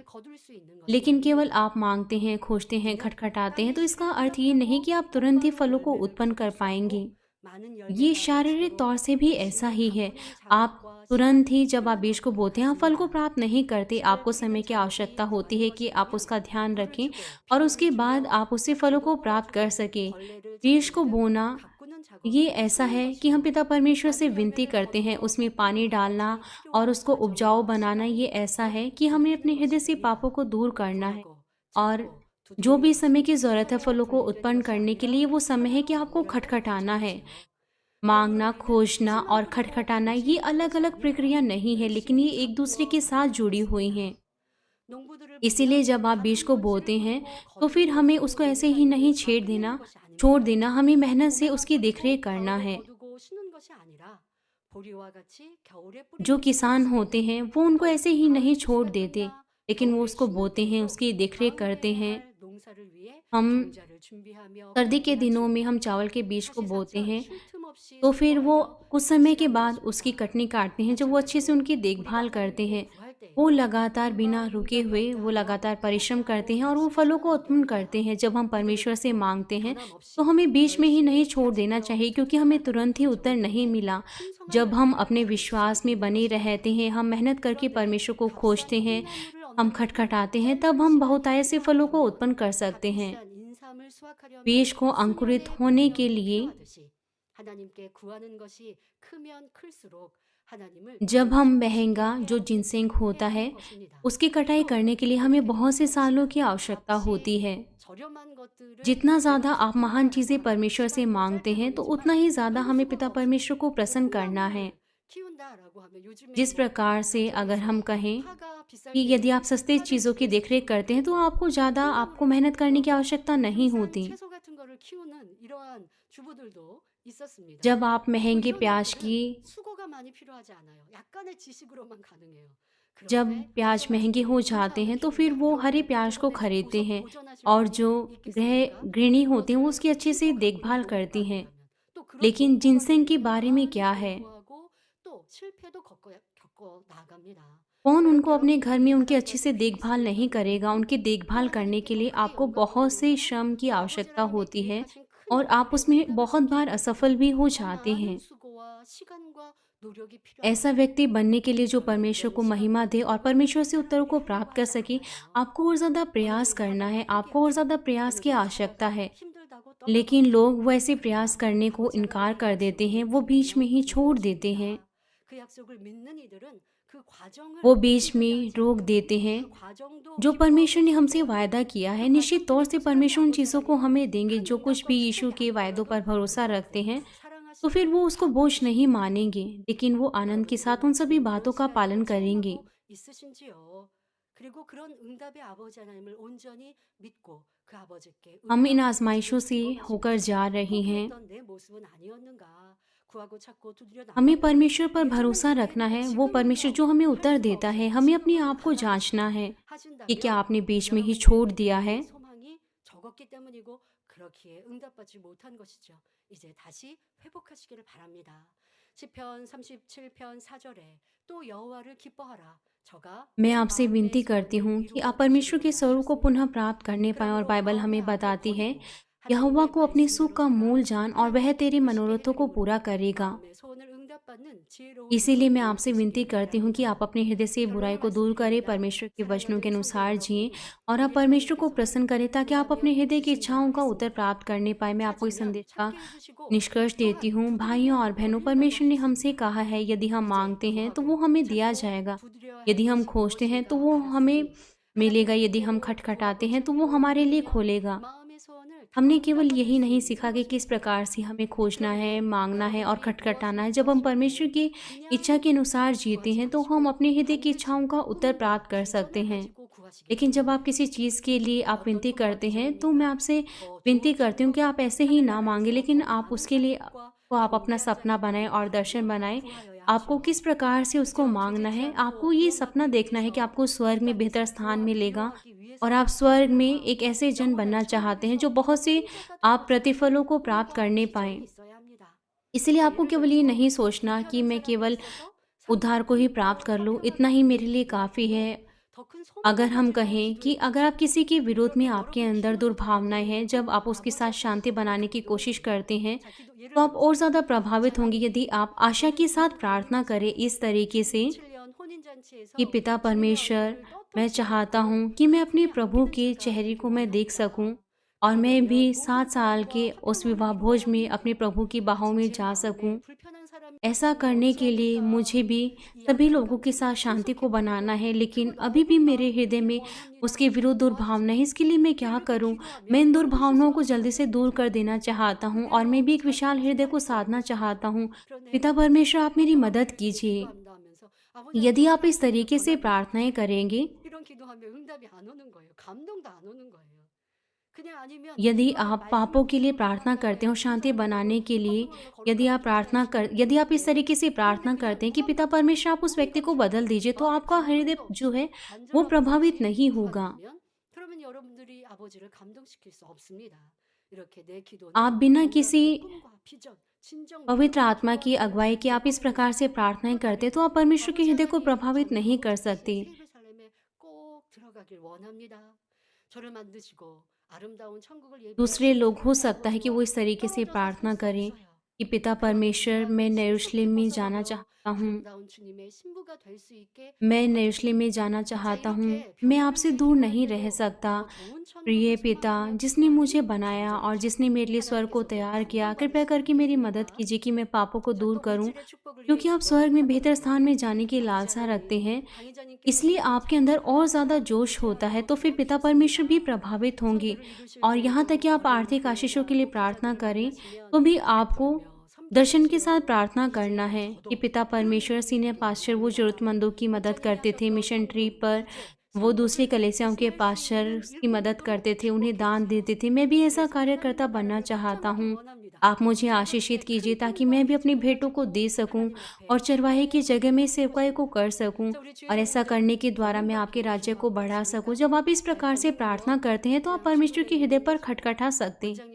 S2: लेकिन केवल आप मांगते हैं, खोजते हैं, खटखटाते हैं तो इसका अर्थ ये नहीं कि आप तुरंत ही फलों को उत्पन्न कर पाएंगे। ये शारीरिक तौर से भी ऐसा ही है। आप तुरंत ही जब आप बीज को बोते हैं आप फल को प्राप्त नहीं करते। आपको समय की आवश्यकता होती है कि आप उसका ध्यान रखें और उसके बाद आप उससे फलों को प्राप्त कर सकें। बीज को बोना ये ऐसा है कि हम पिता परमेश्वर से विनती करते हैं, उसमें पानी डालना और उसको उपजाऊ बनाना ये ऐसा है कि हमें अपने हृदय से पापों को दूर करना है। और जो भी समय की ज़रूरत है फलों को उत्पन्न करने के लिए वो समय है कि आपको खटखटाना है। मांगना, खोजना और खटखटाना ये अलग अलग प्रक्रिया नहीं है लेकिन ये एक दूसरे के साथ जुड़ी हुई हैं। इसीलिए जब आप बीज को बोते हैं तो फिर हमें उसको ऐसे ही नहीं छोड़ देना, हमें मेहनत से उसकी देखरेख करना है। जो किसान होते हैं वो उनको ऐसे ही नहीं छोड़ देते लेकिन वो उसको बोते हैं, उसकी देखरेख करते हैं। हम सर्दी के दिनों में हम चावल के बीज को बोते हैं तो फिर वो कुछ समय के बाद उसकी कटनी काटते हैं। जब वो अच्छे से उनकी देखभाल करते हैं, वो लगातार बिना रुके हुए वो लगातार परिश्रम करते हैं और वो फलों को उत्पन्न करते हैं। जब हम परमेश्वर से मांगते हैं तो हमें बीच में ही नहीं छोड़ देना चाहिए क्योंकि हमें तुरंत ही उत्तर नहीं मिला। जब हम अपने विश्वास में बने रहते हैं, हम मेहनत करके परमेश्वर को खोजते हैं, हम खटखटाते हैं, तब हम बहुतायत से फलों को उत्पन्न कर सकते हैं। बीज को अंकुरित होने के लिए
S3: 하나님께 구하는 것이 크면 클수록 하나님을
S2: जब
S3: 더
S2: हम
S3: 깊이
S2: महंगा
S3: 신뢰해야
S2: जो
S3: 하는
S2: जिनसेंग होता
S3: 해야
S2: है
S3: 하는 것입니다.
S2: उसकी कटाई
S3: 또
S2: करने के लिए हमें
S3: 그렇게
S2: बहुत से सालों की
S3: 값이
S2: आवश्यकता होती है।
S3: 저렴한 것들을
S2: जितना
S3: 내가
S2: ज़्यादा आप महान
S3: 기뻐하라고
S2: चीज़ें
S3: 하는
S2: परमेश्वर से
S3: 시간도
S2: मांगते
S3: 짧게
S2: हैं तो
S3: 걸리지만
S2: उतना ही ज़्यादा
S3: 그럴
S2: हमें
S3: 수가
S2: पिता
S3: 없어요.
S2: परमेश्वर को
S3: 뭐
S2: प्रसन्न करना है।
S3: 콩나물 키운다라고 하면 요즘에
S2: जिस
S3: 뭐
S2: प्रकार से अगर हम
S3: 가정에서
S2: कहें
S3: 파가 बि쌀
S2: कि यदि
S3: 때는
S2: आप सस्ते
S3: 파를
S2: चीज़ों की
S3: 집에서
S2: देखरेख
S3: 키우기도
S2: करते हैं तो
S3: 하고
S2: आपको ज़्यादा आपको
S3: 콩나물을
S2: मेहनत करने की
S3: 키우고
S2: आवश्यकता नहीं
S3: 좀 싼
S2: होती।
S3: 채소 같은 거를 키우는 이러한 주부들도 있었습니다.
S2: जब आप
S3: 뭐
S2: महंगे
S3: 이런
S2: प्याज की
S3: 일들은 수고가 많이 필요하지 않아요. 약간의 지식으로만 가능해요.
S2: जब
S3: 그런데
S2: प्याज महंगे
S3: 여쭤봤더니
S2: हो जाते
S3: 감사함을
S2: हैं तो फिर
S3: 기른다.
S2: वो हरे
S3: 여러분
S2: प्याज को
S3: 저번에
S2: खरीदते हैं
S3: 도전하실
S2: और
S3: 분이
S2: जो
S3: 있겠습니까?
S2: गृहिणी होती हैं वो
S3: 그것을
S2: उसकी अच्छे से
S3: 키고 가꾸는
S2: देखभाल
S3: 농부가
S2: करती हैं।
S3: 아니라면 또 그런
S2: लेकिन
S3: 농부가
S2: जिनसेंग के
S3: 되려면
S2: बारे में
S3: 많이
S2: क्या है?
S3: 공부하고 또 실패도 겪어 나갑니다.
S2: कौन
S3: 그럼
S2: उनको अपने घर में
S3: 여러분들이
S2: उनकी अच्छे
S3: 하나님과
S2: से
S3: 깊이
S2: देखभाल नहीं करेगा?
S3: 신뢰하면
S2: उनकी देखभाल
S3: 또
S2: करने
S3: 하나님께
S2: के
S3: 더
S2: लिए
S3: 크게
S2: आपको
S3: 응답을
S2: बहुत से
S3: 드립니다.
S2: श्रम की
S3: 또 아버지
S2: आवश्यकता
S3: 하나님이
S2: होती है
S3: 계획하신 큰
S2: और आप
S3: 목적에
S2: उसमें
S3: 응답을
S2: बहुत
S3: 시키기
S2: बार
S3: 위해서
S2: असफल भी हो
S3: 더
S2: जाते
S3: 많은
S2: हैं।
S3: 수고와 시간과 노력이
S2: ऐसा
S3: 필요합니다.
S2: व्यक्ति बनने के लिए जो
S3: 그런데
S2: परमेश्वर
S3: 이런
S2: को महिमा दे और
S3: 시간들은요,
S2: परमेश्वर से उत्तरों
S3: 사람이
S2: को
S3: 하려고
S2: प्राप्त कर
S3: 하지
S2: सके,
S3: 않아요.
S2: आपको और ज़्यादा
S3: 어느
S2: प्रयास
S3: 정도
S2: करना
S3: 하다가
S2: है, आपको और
S3: 포기하죠.
S2: ज़्यादा प्रयास
S3: 어느
S2: की
S3: 정도
S2: आवश्यकता
S3: 하다가
S2: है।
S3: 힘들다고
S2: लेकिन
S3: 떠나버리죠.
S2: लोग वैसे प्रयास
S3: 그러나
S2: करने को
S3: 아버지
S2: इनकार
S3: 하나님의
S2: कर देते हैं,
S3: 약속은
S2: वो बीच में
S3: 분명
S2: ही छोड़ देते हैं,
S3: 이루어집니다. 그 약속을 믿는 이들은 그
S2: वो
S3: 과정을
S2: बीच
S3: 힘들다
S2: में
S3: 하지
S2: रोक
S3: 않고요.
S2: देते हैं।
S3: 그 과정도
S2: जो
S3: 기뻐하고
S2: परमेश्वर ने हमसे
S3: 즐거워합니다.
S2: वायदा किया है,
S3: 그
S2: निश्चित तौर
S3: 과정들을
S2: से
S3: 거절하는
S2: परमेश्वर उन
S3: 아버지
S2: चीज़ों को
S3: 하나님은
S2: हमें देंगे।
S3: 큰
S2: जो कुछ
S3: 응답과
S2: भी
S3: 축복이
S2: यीशु के वायदों पर
S3: 아니더라도
S2: भरोसा रखते
S3: 그것을
S2: हैं, तो फिर
S3: 사랑하시고
S2: वो उसको बोझ नहीं
S3: 감당하시겠죠.
S2: मानेंगे, लेकिन वो आनंद के साथ
S3: 여러분들은
S2: उन सभी बातों का
S3: 그것을
S2: पालन करेंगे।
S3: 체험하고 있으신지요? 그리고 그런 응답의 아버지 하나님을 온전히 믿고 그 아버지께
S2: हम इन
S3: 의뢰하고
S2: आजमाइशों
S3: 가지고
S2: से होकर
S3: 경험하시면서
S2: जा रहे हैं।
S3: 포기했던 내 모습은 아니었는가? 구하고 찾고 두드려
S2: हमें
S3: 나가면
S2: परमेश्वर पर
S3: 예전엔
S2: भरोसा
S3: 안
S2: रखना
S3: 했는데
S2: है। वो परमेश्वर जो
S3: 지금은요
S2: हमें
S3: 할
S2: उत्तर
S3: 수가
S2: देता है,
S3: 없어요.
S2: हमें अपने
S3: 지금은
S2: आप को जांचना
S3: 가능하십니다.
S2: है कि क्या
S3: 하신다면
S2: आपने बीच में ही छोड़
S3: 여러분들의
S2: दिया है।
S3: 믿음의 소망이 적었기 때문이고 그렇기에 응답받지 못한 것이죠. 이제 다시 회복하시기를 바랍니다. 시편 37편 4절에 또 여호와를 기뻐하라. 저가
S2: मैं
S3: 내
S2: आपसे
S3: 마음의
S2: विनती करती
S3: 소원을
S2: हूँ कि
S3: 이루어
S2: आप परमेश्वर के
S3: 주시리로다
S2: स्वरूप को पुनः
S3: 하셨습니다.
S2: प्राप्त करने पाएं। और
S3: 그러므로
S2: बाइबल
S3: 마음의
S2: हमें
S3: 앞을
S2: बताती है,
S3: 버리고
S2: यहोवा
S3: 하나님의
S2: को अपने सुख
S3: 말씀대로
S2: का
S3: 살아
S2: मूल जान और वह
S3: 하나님의
S2: तेरी
S3: 기쁘시게
S2: मनोरथों को
S3: 행함으로
S2: पूरा करेगा।
S3: 마음의 소원을 응답받는 지혜로운
S2: इसीलिए मैं
S3: 여러분들
S2: आपसे विनती
S3: 되시기를
S2: करती हूँ कि
S3: 바랍니다.
S2: आप अपने हृदय से बुराई
S3: 결론을
S2: को दूर करें,
S3: 말씀드립니다.
S2: परमेश्वर के वचनों के
S3: 사랑하는 성도
S2: अनुसार जिएं
S3: 여러분,
S2: और आप
S3: 우리
S2: परमेश्वर को
S3: 주님께서는
S2: प्रसन्न करें ताकि आप अपने
S3: 응답이
S2: हृदय की
S3: 있으신 줄
S2: इच्छाओं का उत्तर
S3: 믿습니다.
S2: प्राप्त करने पाए। मैं आपको इस
S3: 찾으면
S2: संदेश का
S3: 찾게 해주시고
S2: निष्कर्ष देती
S3: 또한
S2: हूँ। भाइयों और
S3: 두드리면
S2: बहनों,
S3: 열린다고
S2: परमेश्वर ने हमसे
S3: 하셨습니다.
S2: कहा है यदि हम
S3: 이제
S2: मांगते हैं तो वो
S3: 구하고
S2: हमें दिया
S3: 찾고
S2: जाएगा,
S3: 두드려야 할
S2: यदि हम
S3: 것이
S2: खोजते हैं तो
S3: 무엇인가
S2: वो हमें
S3: 알았으니
S2: मिलेगा,
S3: 하나님을
S2: यदि हम
S3: 믿고
S2: खटखटाते
S3: 구하고
S2: हैं तो वो
S3: 찾고
S2: हमारे लिए
S3: 두드리면
S2: खोलेगा।
S3: 마음의 소원을 다
S2: हमने केवल
S3: 응답받을
S2: यही
S3: 수
S2: नहीं
S3: 있는
S2: सीखा कि किस
S3: 것입니다.
S2: प्रकार से हमें खोजना है,
S3: 그런데
S2: मांगना है और
S3: 여러분들이
S2: खटखटाना है।
S3: 무엇을
S2: जब हम
S3: 구하실
S2: परमेश्वर
S3: 때
S2: की
S3: 그냥
S2: इच्छा के अनुसार जीते
S3: 구하지
S2: हैं तो हम
S3: 마시고
S2: अपने हृदय की
S3: 반드시
S2: इच्छाओं का उत्तर
S3: 꿈과
S2: प्राप्त कर सकते
S3: 비전을
S2: हैं।
S3: 가지고 구하시기
S2: लेकिन जब आप
S3: 바랍니다.
S2: किसी चीज़ के लिए आप
S3: 어떤
S2: विनती
S3: 꿈과
S2: करते हैं तो मैं
S3: 비전입니까?
S2: आपसे
S3: 더
S2: विनती
S3: 좋은
S2: करती हूँ
S3: 천국,
S2: कि आप ऐसे ही
S3: 하늘의
S2: ना मांगे,
S3: 나라에서
S2: लेकिन
S3: 더
S2: आप
S3: 많은
S2: उसके लिए
S3: 상급과
S2: को आप अपना
S3: 경배한
S2: सपना
S3: 자를
S2: बनाएं और दर्शन
S3: 바라며
S2: बनाएं।
S3: 구하여야
S2: आपको
S3: 하죠.
S2: किस प्रकार से उसको
S3: 그저
S2: मांगना
S3: 주지치
S2: है,
S3: 않고
S2: आपको ये
S3: 구원받기
S2: सपना देखना है कि
S3: 위해서
S2: आपको स्वर्ग
S3: 이
S2: में बेहतर
S3: 땅에서
S2: स्थान
S3: 구하
S2: मिलेगा
S3: 이루어가기
S2: और आप
S3: 위해서가
S2: स्वर्ग में
S3: 아니라
S2: एक ऐसे जन
S3: 영원한
S2: बनना चाहते हैं जो
S3: 천국에서
S2: बहुत
S3: 더
S2: से
S3: 큰 자가
S2: आप
S3: 되고자 하는
S2: प्रतिफलों को प्राप्त
S3: 꿈과
S2: करने
S3: 비전이
S2: पाएं।
S3: 있어야 합니다.
S2: इसलिए
S3: 자,
S2: आपको
S3: 예를
S2: केवल ये
S3: 들어서
S2: नहीं सोचना कि
S3: 불편한
S2: मैं
S3: 사람이
S2: केवल
S3: 있어서
S2: उद्धार को ही प्राप्त कर लूँ, इतना ही मेरे लिए काफ़ी है।
S3: 더 큰
S2: अगर
S3: 소망을
S2: हम
S3: 가지고
S2: कहें कि
S3: 기도해
S2: अगर आप
S3: 보십시오.
S2: किसी के विरोध में
S3: 그러면
S2: आपके
S3: 여러분
S2: अंदर
S3: 기도도 더
S2: दुर्भावनाएं हैं, जब आप उसके
S3: 아버지
S2: साथ
S3: 앞에
S2: शांति बनाने
S3: 거룩하게
S2: की कोशिश
S3: 기도해
S2: करते हैं
S3: 자, 예를
S2: तो आप और
S3: 들어보세요.
S2: ज़्यादा प्रभावित होंगे
S3: 자녀를
S2: यदि आप
S3: 위해서
S2: आशा के साथ
S3: 저는
S2: प्रार्थना
S3: 기도하는
S2: करें
S3: 것은
S2: इस तरीके से
S3: 7년 혼인잔치에서
S2: कि पिता
S3: 7년
S2: परमेश्वर,
S3: 애를
S2: मैं
S3: 떳떳이
S2: चाहता
S3: 안고
S2: हूँ कि मैं अपने
S3: 가슴이
S2: प्रभु
S3: 아끼는
S2: के
S3: 시간
S2: चेहरे को
S3: 되기를
S2: मैं देख
S3: 원합니다.
S2: सकूँ और मैं भी
S3: 그러려면
S2: 7
S3: 모든
S2: साल के
S3: 사람과
S2: उस
S3: 합당함을
S2: विवाह
S3: 이루어야
S2: भोज में
S3: 합니다.
S2: अपने प्रभु की बाहों में
S3: 제
S2: जा सकूँ।
S3: 마음에 불편한 사람이
S2: ऐसा
S3: 있으면
S2: करने के लिए
S3: 어찌합니까?
S2: मुझे भी
S3: 이
S2: सभी
S3: 약한
S2: लोगों के
S3: 감정을
S2: साथ शांति को बनाना
S3: 충속해버리고
S2: है, लेकिन
S3: 그리고
S2: अभी भी
S3: 넓은
S2: मेरे
S3: 마음을
S2: हृदय
S3: 갖기를
S2: में
S3: 원합니다.
S2: उसके विरुद्ध दुर्भावना है। इसके लिए मैं क्या
S3: 이렇게
S2: करूं?
S3: 기도하면
S2: मैं इन
S3: 여러분
S2: दुर्भावनाओं
S3: 스스로
S2: को जल्दी से दूर कर
S3: 자유해지죠.
S2: देना चाहता हूं और
S3: 그래서
S2: मैं भी एक
S3: 자기
S2: विशाल हृदय को
S3: 생각을
S2: साधना
S3: 버리고
S2: चाहता हूं।
S3: 그런데
S2: पिता परमेश्वर, आप मेरी
S3: 어떤
S2: मदद
S3: 분들은 이렇게
S2: कीजिए।
S3: 기도한다 하면서 아버지
S2: यदि आप
S3: 앞에
S2: इस तरीके से
S3: 변함이
S2: प्रार्थनाएं
S3: 없으시죠?
S2: करेंगे,
S3: 이런 기도하면 응답이 안 오는 거예요. 감동도 안 오는 거예요. 그냥 아니면
S2: यदि
S3: 기도하면
S2: आप
S3: 말씀을
S2: पापों के लिए
S3: 붙들고
S2: प्रार्थना
S3: 기도한다고
S2: करते हैं और
S3: 해서
S2: शांति
S3: 감사합니다로
S2: बनाने के लिए,
S3: 헛구멍으로
S2: यदि
S3: 거룩하게
S2: आप प्रार्थना कर
S3: 기도하시는
S2: यदि आप इस
S3: 분인데
S2: तरीके से
S3: 그런데
S2: प्रार्थना
S3: 그냥
S2: करते हैं कि पिता
S3: 구원받고
S2: परमेश्वर आप उस व्यक्ति
S3: 복이
S2: को बदल
S3: 넘치고
S2: दीजिए, तो
S3: 마음에
S2: आपका हृदय
S3: 두려움도
S2: जो
S3: 없이
S2: है वो
S3: 간절함도
S2: प्रभावित
S3: 없이
S2: नहीं होगा।
S3: 구한다면 그러면 여러분들이 아버지를 감동시킬 수 없습니다. 이렇게 내 기도는
S2: आप बिना
S3: 뭔가
S2: किसी
S3: 그 꿈과 비전, 진정
S2: पवित्र
S3: 믿음과
S2: आत्मा की
S3: 기뻐하는
S2: अगुवाई के आप इस प्रकार से प्रार्थनाएं करते तो आप परमेश्वर के
S3: 아버지
S2: हृदय को
S3: 하나님,
S2: प्रभावित
S3: 저는
S2: नहीं कर
S3: 거룩하신
S2: सकते।
S3: 새 예루살렘에 꼭 들어가길 원합니다. 저를 만드시고 아름다운 천국을
S2: दूसरे
S3: 예비하신
S2: लोग हो
S3: 사랑의
S2: सकता है कि वो
S3: 아버지와
S2: इस तरीके से
S3: 떨어져서 살
S2: प्रार्थना
S3: 수
S2: करें,
S3: 없어요.
S2: कि पिता परमेश्वर, मैं यरूशलेम में जाना चाहता हूँ।
S3: 아름다운 주님의 신부가 될 수 있게
S2: मैं यरूशलेम में जाना चाहता हूँ। मैं आपसे दूर नहीं रह सकता। प्रिय पिता, जिसने मुझे बनाया और जिसने मेरे लिए स्वर्ग को तैयार किया, कृपया करके मेरी मदद कीजिए कि मैं पापों को दूर करूं, क्योंकि आप स्वर्ग में बेहतर स्थान में जाने की लालसा रखते हैं। इसलिए आपके अंदर और ज़्यादा जोश होता है, तो फिर पिता परमेश्वर भी प्रभावित होंगे। और यहाँ तक कि आप आर्थिक आशीषों के लिए प्रार्थना करें तो भी आपको दर्शन के साथ प्रार्थना करना है कि पिता परमेश्वर, सीनियर पास्टर वो जरूरतमंदों की मदद करते थे मिशन ट्रिप पर, वो दूसरी कलीसियाओं के पास्टर की मदद करते थे, उन्हें दान देते थे। मैं भी ऐसा कार्यकर्ता बनना चाहता हूँ। आप मुझे आशीषित कीजिए ताकि मैं भी अपनी भेंटों को दे सकूं और चरवाहे की जगह में सेवकाई को कर सकूं, और ऐसा करने के द्वारा मैं आपके राज्य को बढ़ा सकूं। जब आप इस प्रकार से प्रार्थना करते हैं तो आप परमेश्वर के हृदय पर खटखटा सकते हैं।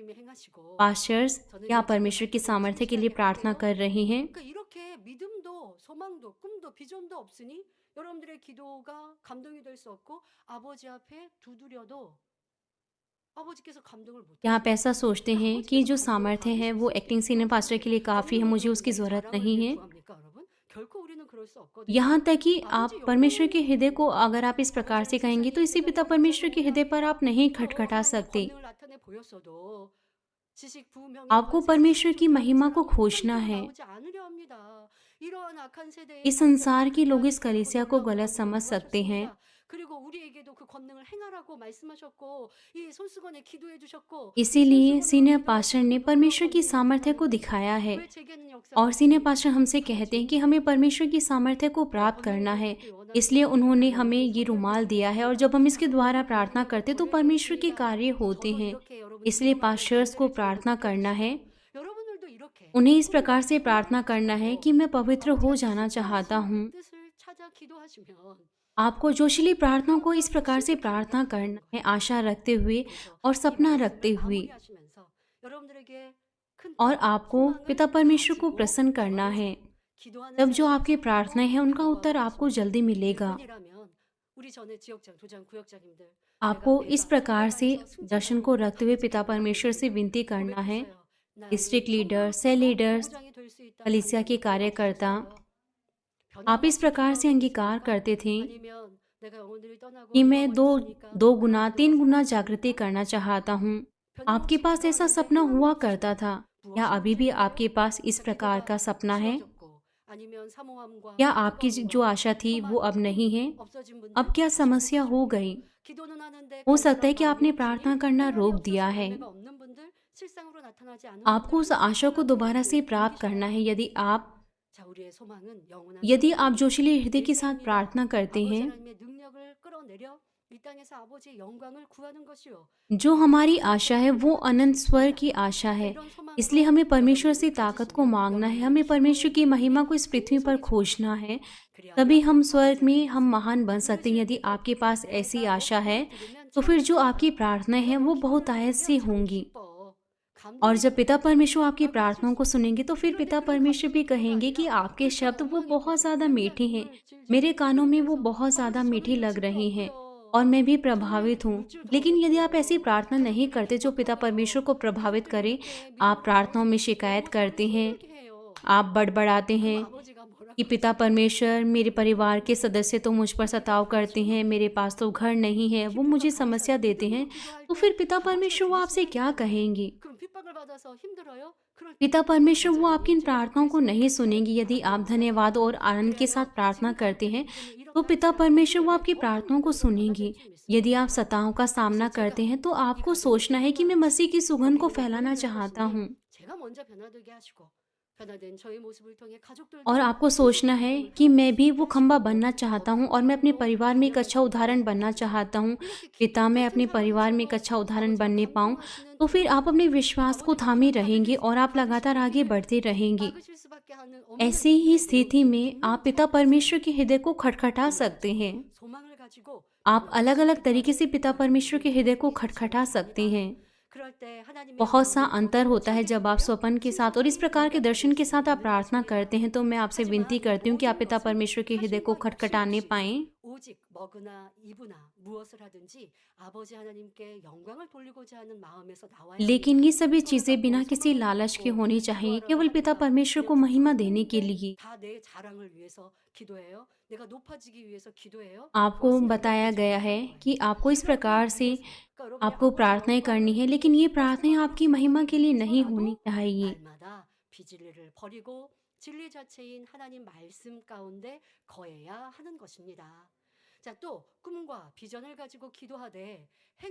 S2: पास्टर्स, क्या आप परमेश्वर की सामर्थ्य के लिए प्रार्थना कर रहे हैं?
S3: 그러니까 이렇게 믿음도 소망도 꿈도 비전도 없으니 여러분들의 기도가 감동이 될 수 없고 아버지 앞에 두드려도 아버지께서 감동을 못
S2: क्या आप ऐसा सोचते हैं कि जो सामर्थ्य है वो एक्टिंग सीनियर पास्टर के लिए काफ़ी है, मुझे उसकी ज़रूरत नहीं है?
S3: 결코 우리는 그럴 수 없거든요.
S2: यहाँ तक कि आप परमेश्वर के हृदय को अगर आप इस प्रकार से कहेंगे तो इसी पिता परमेश्वर के हृदय पर आप नहीं खटखटा सकते।
S3: 권능을 나타내 보였어도 지식 부명의
S2: आपको परमेश्वर की महिमा को खोजना है।
S3: 나오지 않으려 합니다. 이러한 악한 세대에
S2: इस संसार के लोग इस कलीसिया को गलत समझ सकते हैं।
S3: 그리고 우리에게도 그 권능을 행하라고 말씀하셨고 이 손수건에 기도해 주셨고
S2: इसीलिए सीनियर पास्टर ने परमेश्वर की सामर्थ्य को दिखाया है,
S3: 왜 제게는 역사
S2: और सीनियर पास्टर हमसे कहते हैं कि हमें परमेश्वर की सामर्थ्य को प्राप्त करना है। इसलिए उन्होंने हमें ये रुमाल दिया है, और जब हम इसके द्वारा प्रार्थना करते तो परमेश्वर के कार्य होते हैं। इसलिए पास्टर्स को प्रार्थना करना है,
S3: 여러분들도 이렇게
S2: उन्हें इस प्रकार से प्रार्थना करना है कि मैं पवित्र हो जाना चाहता हूँ।
S3: 뜻을 찾아 기도하시면
S2: आपको जोशीली प्रार्थना को इस प्रकार से प्रार्थना करना है, आशा रखते हुए और सपना रखते हुए,
S3: 마무리하시면서 여러분들에게 큰
S2: और आपको पिता परमेश्वर को प्रसन्न करना है।
S3: 기도하는
S2: तब जो आपकी प्रार्थनाएं हैं उनका उत्तर आपको जल्दी मिलेगा।
S3: 분이라면 우리 전에 지역장, 도장, 구역장님들
S2: आपको इस प्रकार से दर्शन को रखते हुए पिता परमेश्वर से विनती करना है। डिस्ट्रिक्ट लीडर, सेल लीडर्स, कलीसिया के कार्यकर्ता, आप इस प्रकार से अंगीकार करते थे कि मैं दो गुना 3 गुना जागृति करना चाहता हूँ। आपके पास ऐसा सपना हुआ करता था, क्या अभी भी आपके पास इस प्रकार का सपना है? क्या आपकी जो आशा थी वो अब नहीं है? अब क्या समस्या हो गई? हो सकता है कि आपने प्रार्थना करना रोक दिया है। आपको उस आशा को दोबारा से प्राप्त करना है। यदि आप जोशीले हृदय के साथ प्रार्थना करते हैं, जो हमारी आशा है वो अनंत स्वर की आशा है। इसलिए हमें परमेश्वर से ताकत को मांगना है, हमें परमेश्वर की महिमा को इस पृथ्वी पर खोजना है, तभी हम स्वर्ग में हम महान बन सकते हैं। यदि आपके पास ऐसी आशा है तो फिर जो आपकी प्रार्थनाएं हैं वो बहुत आयत से होंगी, और जब पिता परमेश्वर आपकी प्रार्थनाओं को सुनेंगे तो फिर पिता परमेश्वर भी कहेंगे कि आपके शब्द वो बहुत ज़्यादा मीठे हैं, मेरे कानों में वो बहुत ज़्यादा मीठे लग रहे हैं और मैं भी प्रभावित हूँ। लेकिन यदि आप ऐसी प्रार्थना नहीं करते जो पिता परमेश्वर को प्रभावित करे, आप प्रार्थनाओं में शिकायत करते हैं, आप बड़बड़ाते हैं कि पिता परमेश्वर, मेरे परिवार के सदस्य तो मुझ पर सताव करते हैं, मेरे पास तो घर नहीं है, वो मुझे समस्या देते हैं, तो फिर पिता परमेश्वर वो आपसे क्या कहेंगे? पिता परमेश्वर वो आपकी इन प्रार्थनाओं को नहीं सुनेंगे। यदि आप धन्यवाद और आनंद के साथ प्रार्थना करते हैं तो पिता परमेश्वर वो आपकी प्रार्थनाओं को सुनेंगे। यदि आप सताओं का सामना करते हैं तो आपको सोचना है कि मैं मसीह की सुगंध को फैलाना चाहता हूँ, और आपको सोचना है कि मैं भी वो खंबा बनना चाहता हूँ और मैं अपने परिवार में एक अच्छा उदाहरण बनना चाहता हूँ। पिता, मैं अपने परिवार में एक अच्छा उदाहरण बनने पाऊँ, तो फिर आप अपने विश्वास को थामे रहेंगे और आप लगातार आगे बढ़ते रहेंगे। ऐसी ही स्थिति में आप पिता परमेश्वर के हृदय को खटखटा सकते हैं। आप अलग अलग तरीके से पिता परमेश्वर के हृदय को खटखटा सकते हैं। बहुत सा अंतर होता है जब आप स्वप्न के साथ और इस प्रकार के दर्शन के साथ आप प्रार्थना करते हैं। तो मैं आपसे विनती करती हूँ कि आप पिता परमेश्वर के हृदय को खटखटाने पाएं।
S3: 오직 먹으나 입으나 무엇을 하든지 아버지 하나님께 영광을 돌리고자 하는 마음에서 나와야
S2: लेकिन
S3: 합니다.
S2: ये सभी
S3: 서로
S2: चीजें
S3: 다
S2: बिना
S3: 뭐
S2: किसी
S3: 서로를
S2: लालच के
S3: 돕고
S2: होनी चाहिए,
S3: 기도하라고
S2: केवल पिता
S3: 합니다.
S2: परमेश्वर को
S3: 그냥
S2: महिमा देने के
S3: 기도하는데
S2: लिए।
S3: 다 내 자랑을 위해서 기도해요? 내가 높아지기 위해서 기도해요?
S2: आपको
S3: 그것은
S2: बताया
S3: 응답되지
S2: गया
S3: 않는
S2: है
S3: 거예요.
S2: कि आपको इस
S3: 그렇기
S2: प्रकार से
S3: 위해서 그러니까 여러분이
S2: आपको
S3: 아버지
S2: प्रार्थनाएं करनी है,
S3: 영광을
S2: लेकिन ये
S3: 기뻐하시고
S2: प्रार्थनाएं आपकी महिमा के लिए नहीं होनी
S3: 위해서라도
S2: चाहिए।
S3: 날마다 비진리를 버리고 진리 자체인 하나님 말씀 가운데 거해야 하는 것입니다. 자, 또 꿈과 비전을 가지고 기도하되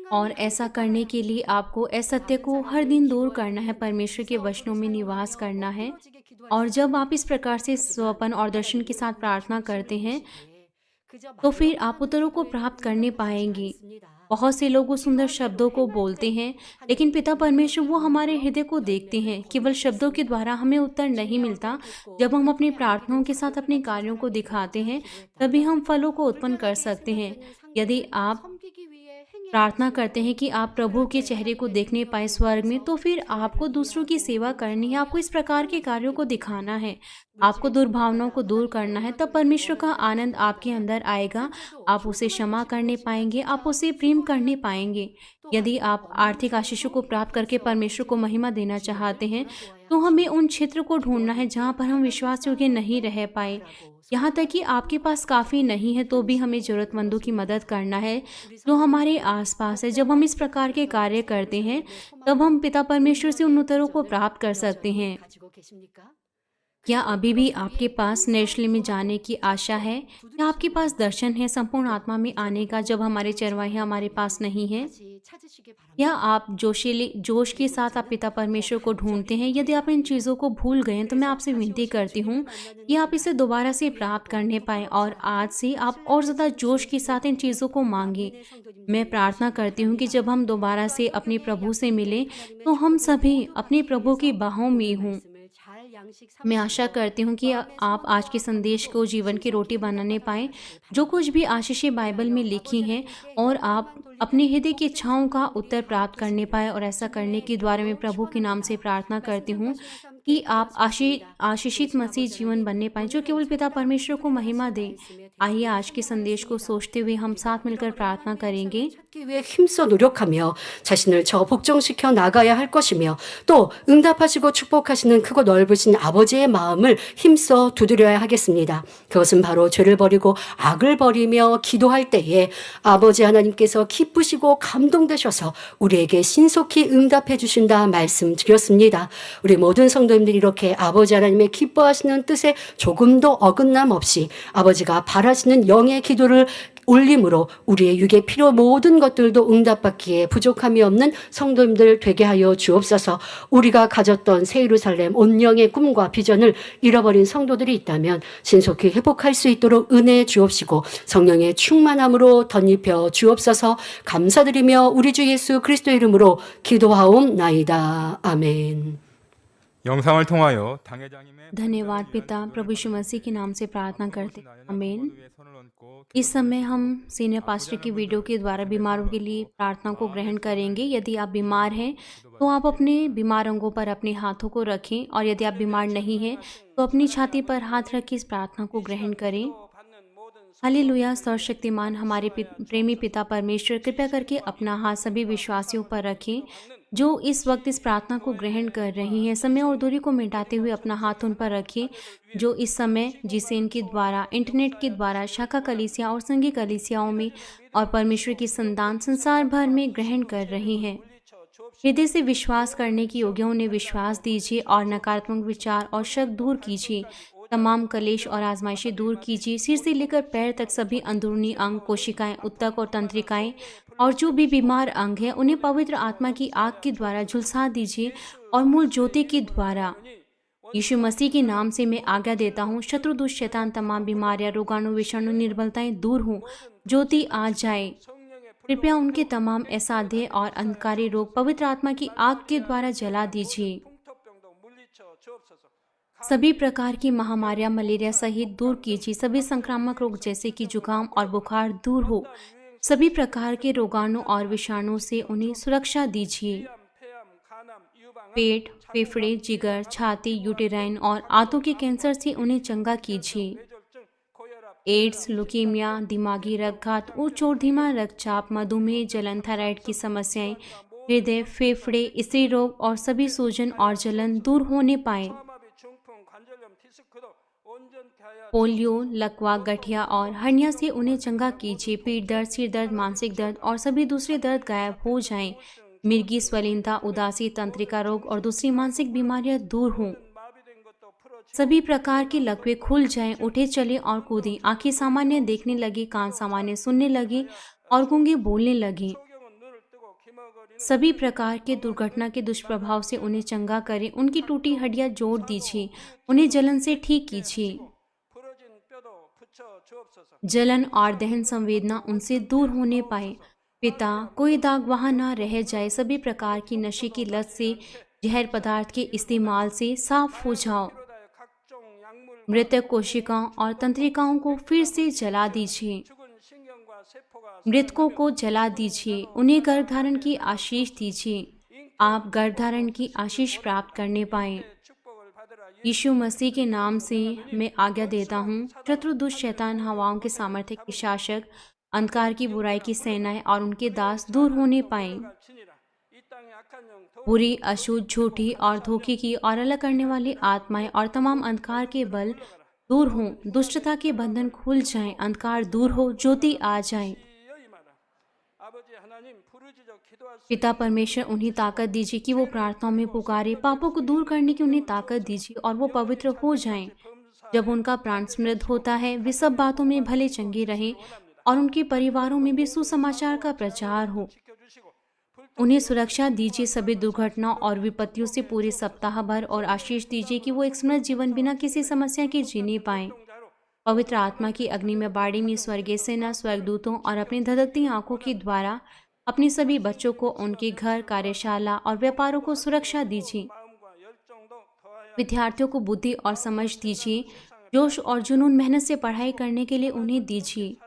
S2: और
S3: 행함이
S2: ऐसा
S3: 아니고
S2: करने
S3: 따라야
S2: के लिए
S3: 합니다.
S2: आपको असत्य
S3: 많은
S2: को हर
S3: 사람은
S2: दिन दूर
S3: 기도할
S2: करना है,
S3: 때는
S2: परमेश्वर के
S3: 수업으로
S2: वचनों में निवास
S3: 사용하며
S2: करना है।
S3: 엎드러지게 기도할
S2: और जब
S3: 사람이
S2: आप इस प्रकार से
S3: 하지만
S2: स्वप्न और दर्शन के
S3: 하나님은
S2: साथ प्रार्थना
S3: 중심을
S2: करते हैं
S3: 두시기에 그저
S2: तो फिर
S3: 말로만
S2: आप
S3: 하는
S2: उत्तरों को
S3: 기도에는
S2: प्राप्त करने
S3: 응답을 주지
S2: पाएंगे।
S3: 않습니다.
S2: बहुत से लोग उस सुंदर
S3: 기도한
S2: शब्दों
S3: 대로
S2: को
S3: 행할
S2: बोलते
S3: 때
S2: हैं, लेकिन पिता
S3: 하나님은
S2: परमेश्वर वो हमारे
S3: 응답을
S2: हृदय को
S3: 주시며
S2: देखते हैं।
S3: 열매를
S2: केवल
S3: 거둘 수
S2: शब्दों के
S3: 있습니다.
S2: द्वारा हमें उत्तर नहीं
S3: 주님의
S2: मिलता।
S3: 얼굴을 듣고
S2: जब हम अपनी
S3: 그의
S2: प्रार्थनाओं
S3: 아들된
S2: के साथ अपने
S3: 자녀를 같이
S2: कार्यों को
S3: 사랑하기
S2: दिखाते
S3: 위해서
S2: हैं, तभी
S3: 기도했다면
S2: हम फलों को उत्पन्न कर
S3: 불편하게
S2: सकते हैं।
S3: 생각되는
S2: यदि
S3: 상대를
S2: आप
S3: 섬기기 위해 행해야 할
S2: प्रार्थना
S3: 수
S2: करते हैं
S3: 있도록
S2: कि आप प्रभु के
S3: 그렇게
S2: चेहरे को
S3: 하나님의
S2: देखने पाए
S3: 능력을
S2: स्वर्ग में, तो
S3: 보여서
S2: फिर आपको
S3: 자녀를
S2: दूसरों की
S3: 이해하고
S2: सेवा करनी है। आपको इस प्रकार के
S3: 하나님을
S2: कार्यों को
S3: 섬기는
S2: दिखाना है, आपको
S3: 물질의
S2: दुर्भावनाओं को
S3: 축복보다
S2: दूर
S3: 하나님의
S2: करना है। तब
S3: 영광을
S2: परमेश्वर
S3: 그렇게
S2: का
S3: 원하는
S2: आनंद आपके
S3: 축복보다
S2: अंदर आएगा।
S3: 현재도
S2: आप उसे
S3: 충분한
S2: क्षमा
S3: 것이
S2: करने
S3: 무엇인가
S2: पाएंगे, आप
S3: 찾아
S2: उसे प्रेम
S3: 수고해야
S2: करने
S3: 합니다.
S2: पाएंगे।
S3: 또한
S2: यदि आप
S3: 없는
S2: आर्थिक आशीषों को
S3: 채로
S2: प्राप्त करके
S3: 힘써
S2: परमेश्वर को महिमा
S3: 부지런히
S2: देना चाहते
S3: 주님을
S2: हैं,
S3: 돌아보아야
S2: तो हमें
S3: 하십니다.
S2: उन क्षेत्र को ढूंढना है जहाँ पर हम विश्वास योग्य नहीं रह पाए। यहाँ तक कि आपके पास काफ़ी नहीं है तो भी हमें ज़रूरतमंदों की मदद करना है जो हमारे आसपास है। जब हम इस प्रकार के कार्य करते हैं, तब हम पिता परमेश्वर से उन उत्तरों को प्राप्त कर सकते हैं। क्या अभी भी आपके पास नेशले में जाने की आशा है? क्या आपके पास दर्शन है संपूर्ण आत्मा में आने का जब हमारे चरवाहे हमारे पास नहीं है? या आप जोश के साथ आप पिता परमेश्वर को ढूंढते हैं? यदि आप इन चीज़ों को भूल गए हैं तो मैं आपसे विनती करती हूँ कि आप इसे दोबारा से प्राप्त करने पाएँ और आज से आप और ज़्यादा जोश के साथ इन चीज़ों को मांगें। मैं प्रार्थना करती हूँ कि जब हम दोबारा से अपने प्रभु से मिलें तो हम सभी अपने प्रभु की बाहों में हों। मैं आशा करती हूँ कि आप आज के संदेश को जीवन की रोटी बनाने पाएँ, जो कुछ भी आशीषें बाइबल में लिखी हैं, और आप अपने हृदय की इच्छाओं का उत्तर प्राप्त करने पाए। और ऐसा करने के द्वारा मैं प्रभु के नाम से प्रार्थना करती हूँ कि आप आशीषित मसीह जीवन बनने पाएँ जो केवल पिता परमेश्वर को महिमा दे। आइए आज के संदेश को सोचते हुए हम साथ मिलकर प्रार्थना करेंगे।
S3: 찾기 위해 힘써 노력하며 자신을 저 복종시켜 나가야 할 것이며 또 응답하시고 축복하시는 크고 넓으신 아버지의 마음을 힘써 두드려야 하겠습니다. 그것은 바로 죄를 버리고 악을 버리며 기도할 때에 아버지 하나님께서 기쁘시고 감동되셔서 우리에게 신속히 응답해 주신다 말씀드렸습니다. 우리 모든 성도님들이 이렇게 아버지 하나님의 기뻐하시는 뜻에 조금도 어긋남 없이 아버지가 바라시는 영의 기도를 올림으로 우리의 육의 필요 모든 것들도 응답받기에 부족함이 없는 성도님들 되게 하여 주옵소서. 우리가 가졌던 새 예루살렘 온영의 꿈과 비전을 잃어버린 성도들이 있다면 신속히 회복할 수 있도록 은혜 주옵시고 성령의 충만함으로 덧입혀 주옵소서. 감사드리며 우리 주 예수 그리스도 이름으로 기도하옵나이다. 아멘.
S1: 영상을 통하여 당회장님의
S2: धन्यवाद पिता, प्रभु यीशु मसीह के नाम से प्रार्थना करते हैं, आमीन। इस समय हम सीनियर पास्टर की वीडियो के द्वारा बीमारों के लिए प्रार्थना को ग्रहण करेंगे। यदि आप बीमार हैं तो आप अपने बीमार अंगों पर अपने हाथों को रखें, और यदि आप बीमार नहीं हैं तो अपनी छाती पर हाथ रख के इस प्रार्थना को ग्रहण करें। हालेलुया। सर्वशक्तिमान हमारे प्रेमी पिता परमेश्वर, कृपया करके अपना हाथ सभी विश्वासियों पर रखें जो इस वक्त इस प्रार्थना को ग्रहण कर रही हैं। समय और दूरी को मिटाते हुए अपना हाथ उन पर रखें जो इस समय जिसे इनके द्वारा इंटरनेट के द्वारा शाखा कलीसिया और संघीय कलीसियाओं में और परमेश्वर की संतान संसार भर में ग्रहण कर रही हैं। हृदय से विश्वास करने की योग्य उन्हें विश्वास दीजिए और नकारात्मक विचार और शक दूर कीजिए। तमाम कलेश और आजमाइशें दूर कीजिए। सिर से लेकर पैर तक सभी अंदरूनी अंग, कोशिकाएं, उत्तक और तंत्रिकाएं और जो भी बीमार अंग हैं उन्हें पवित्र आत्मा की आग के द्वारा झुलसा दीजिए और मूल ज्योति के द्वारा यीशु मसीह के नाम से मैं आज्ञा देता हूँ, शत्रु दुष्ट शैतान तमाम बीमारियां, रोगाणु, विषाणु, निर्बलताएं दूर हों, ज्योति आ जाए। कृपया उनके तमाम असाध्य और अंधकारी रोग पवित्र आत्मा की आग के द्वारा जला दीजिए। सभी प्रकार की महामारियां, मलेरिया सहित दूर कीजिए। सभी संक्रामक रोग जैसे कि जुकाम और बुखार दूर हो। सभी प्रकार के रोगाणु और विषाणु से उन्हें सुरक्षा दीजिए। पेट, फेफड़े, जिगर, छाती, यूटेराइन और आंतों के कैंसर से उन्हें चंगा कीजिए। एड्स, लुकीमिया, दिमागी रक्तघात, उच्च और धीमा रक्तचाप, मधुमेह, जलन, थायराइड की समस्याएं, हृदय, फेफड़े, स्त्री रोग और सभी सूजन और जलन दूर होने पाए। पोलियो, लकवा, गठिया और हर्निया से उन्हें चंगा कीजिए। पीठ दर्द, सिर दर्द, मानसिक दर्द और सभी दूसरे दर्द गायब हो जाएं। मिर्गी, स्वलीनता, उदासी, तंत्रिका रोग और दूसरी मानसिक बीमारियां दूर हों। सभी प्रकार के लकवे खुल जाएं। उठे, चले और कूदें। आंखें सामान्य देखने लगी, कान सामान्य सुनने लगे और गूंगे बोलने लगे। सभी प्रकार के दुर्घटना के दुष्प्रभाव से उन्हें चंगा करें। उनकी टूटी हड्डियां जोड़ दीजिए। उन्हें जलन से ठीक कीजिए। जलन और दहन संवेदना उनसे दूर होने पाए। पिता, कोई दाग वहाँ ना रह जाए। सभी प्रकार की नशे की लत से, जहर पदार्थ के इस्तेमाल से साफ हो जाओ। मृतक कोशिकाओं और तंत्रिकाओं को फिर से जला दीजिए। मृतकों को जला दीजिए। उन्हें गर्भधारण की आशीष दीजिए। आप गर्भधारण की आशीष प्राप्त करने पाएं। यीशु मसीह के नाम से मैं आज्ञा देता हूँ, शत्रु, दुष्ट, शैतान, हवाओं के सामर्थ्य के शासक, अंधकार की बुराई की सेनाएं और उनके दास दूर होने पाएं। बुरी, अशुद्ध, झूठी और धोखे की और अलग करने वाली आत्माएं और तमाम अंधकार के बल दूर हों। दुष्टता के बंधन खुल जाएं। अंधकार दूर हो, ज्योति आ जाए। पिता परमेश्वर, उन्हें ताकत दीजिए कि वो प्रार्थनाओं में पुकारे। पापों को दूर करने की उन्हें ताकत दीजिए और वो पवित्र हो जाएं। जब उनका प्राण समृद्ध होता है, वे सब बातों में भले चंगे रहें और उनके परिवारों में भी सुसमाचार का प्रचार हो। उन्हें सुरक्षा दीजिए सभी दुर्घटनाओं और विपत्तियों से पूरे सप्ताह भर और आशीष दीजिए कि वो एक समृद्ध जीवन बिना किसी समस्या के जीने पाएं। पवित्र आत्मा की अग्नि में बाड़ी में स्वर्गीय सेना, स्वर्गदूतों और अपनी धधकती आंखों के द्वारा अपने सभी बच्चों को, उनके घर, कार्यशाला और व्यापारों को सुरक्षा दीजिए। विद्यार्थियों को बुद्धि और समझ दीजिए। जोश और जुनून, मेहनत से पढ़ाई करने के लिए उन्हें दीजिए।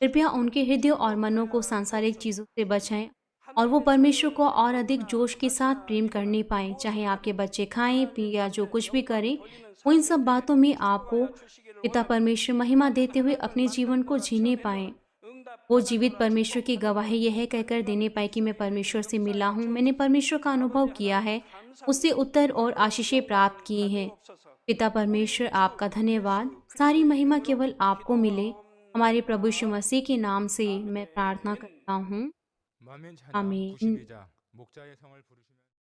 S2: कृपया उनके हृदय और मनों को सांसारिक चीजों से बचाएं और वो परमेश्वर को और अधिक जोश के साथ प्रेम करने पाएं। चाहे आपके बच्चे खाएं, पिए या जो कुछ भी करें, वो इन सब बातों में आपको पिता परमेश्वर महिमा देते हुए अपने जीवन को जीने पाएं। वो जीवित परमेश्वर की गवाही यह कहकर देने पाए कि मैं परमेश्वर से मिला हूँ, मैंने परमेश्वर का अनुभव किया है, उससे उत्तर और आशीषें प्राप्त की हैं। पिता परमेश्वर, आपका धन्यवाद। सारी महिमा केवल आपको मिले। हमारे प्रभु यीशु मसीह के नाम से मैं प्रार्थना करता हूँ।
S1: 만민 찬양
S2: 아멘.
S1: 92장 목자의 성을 부르시며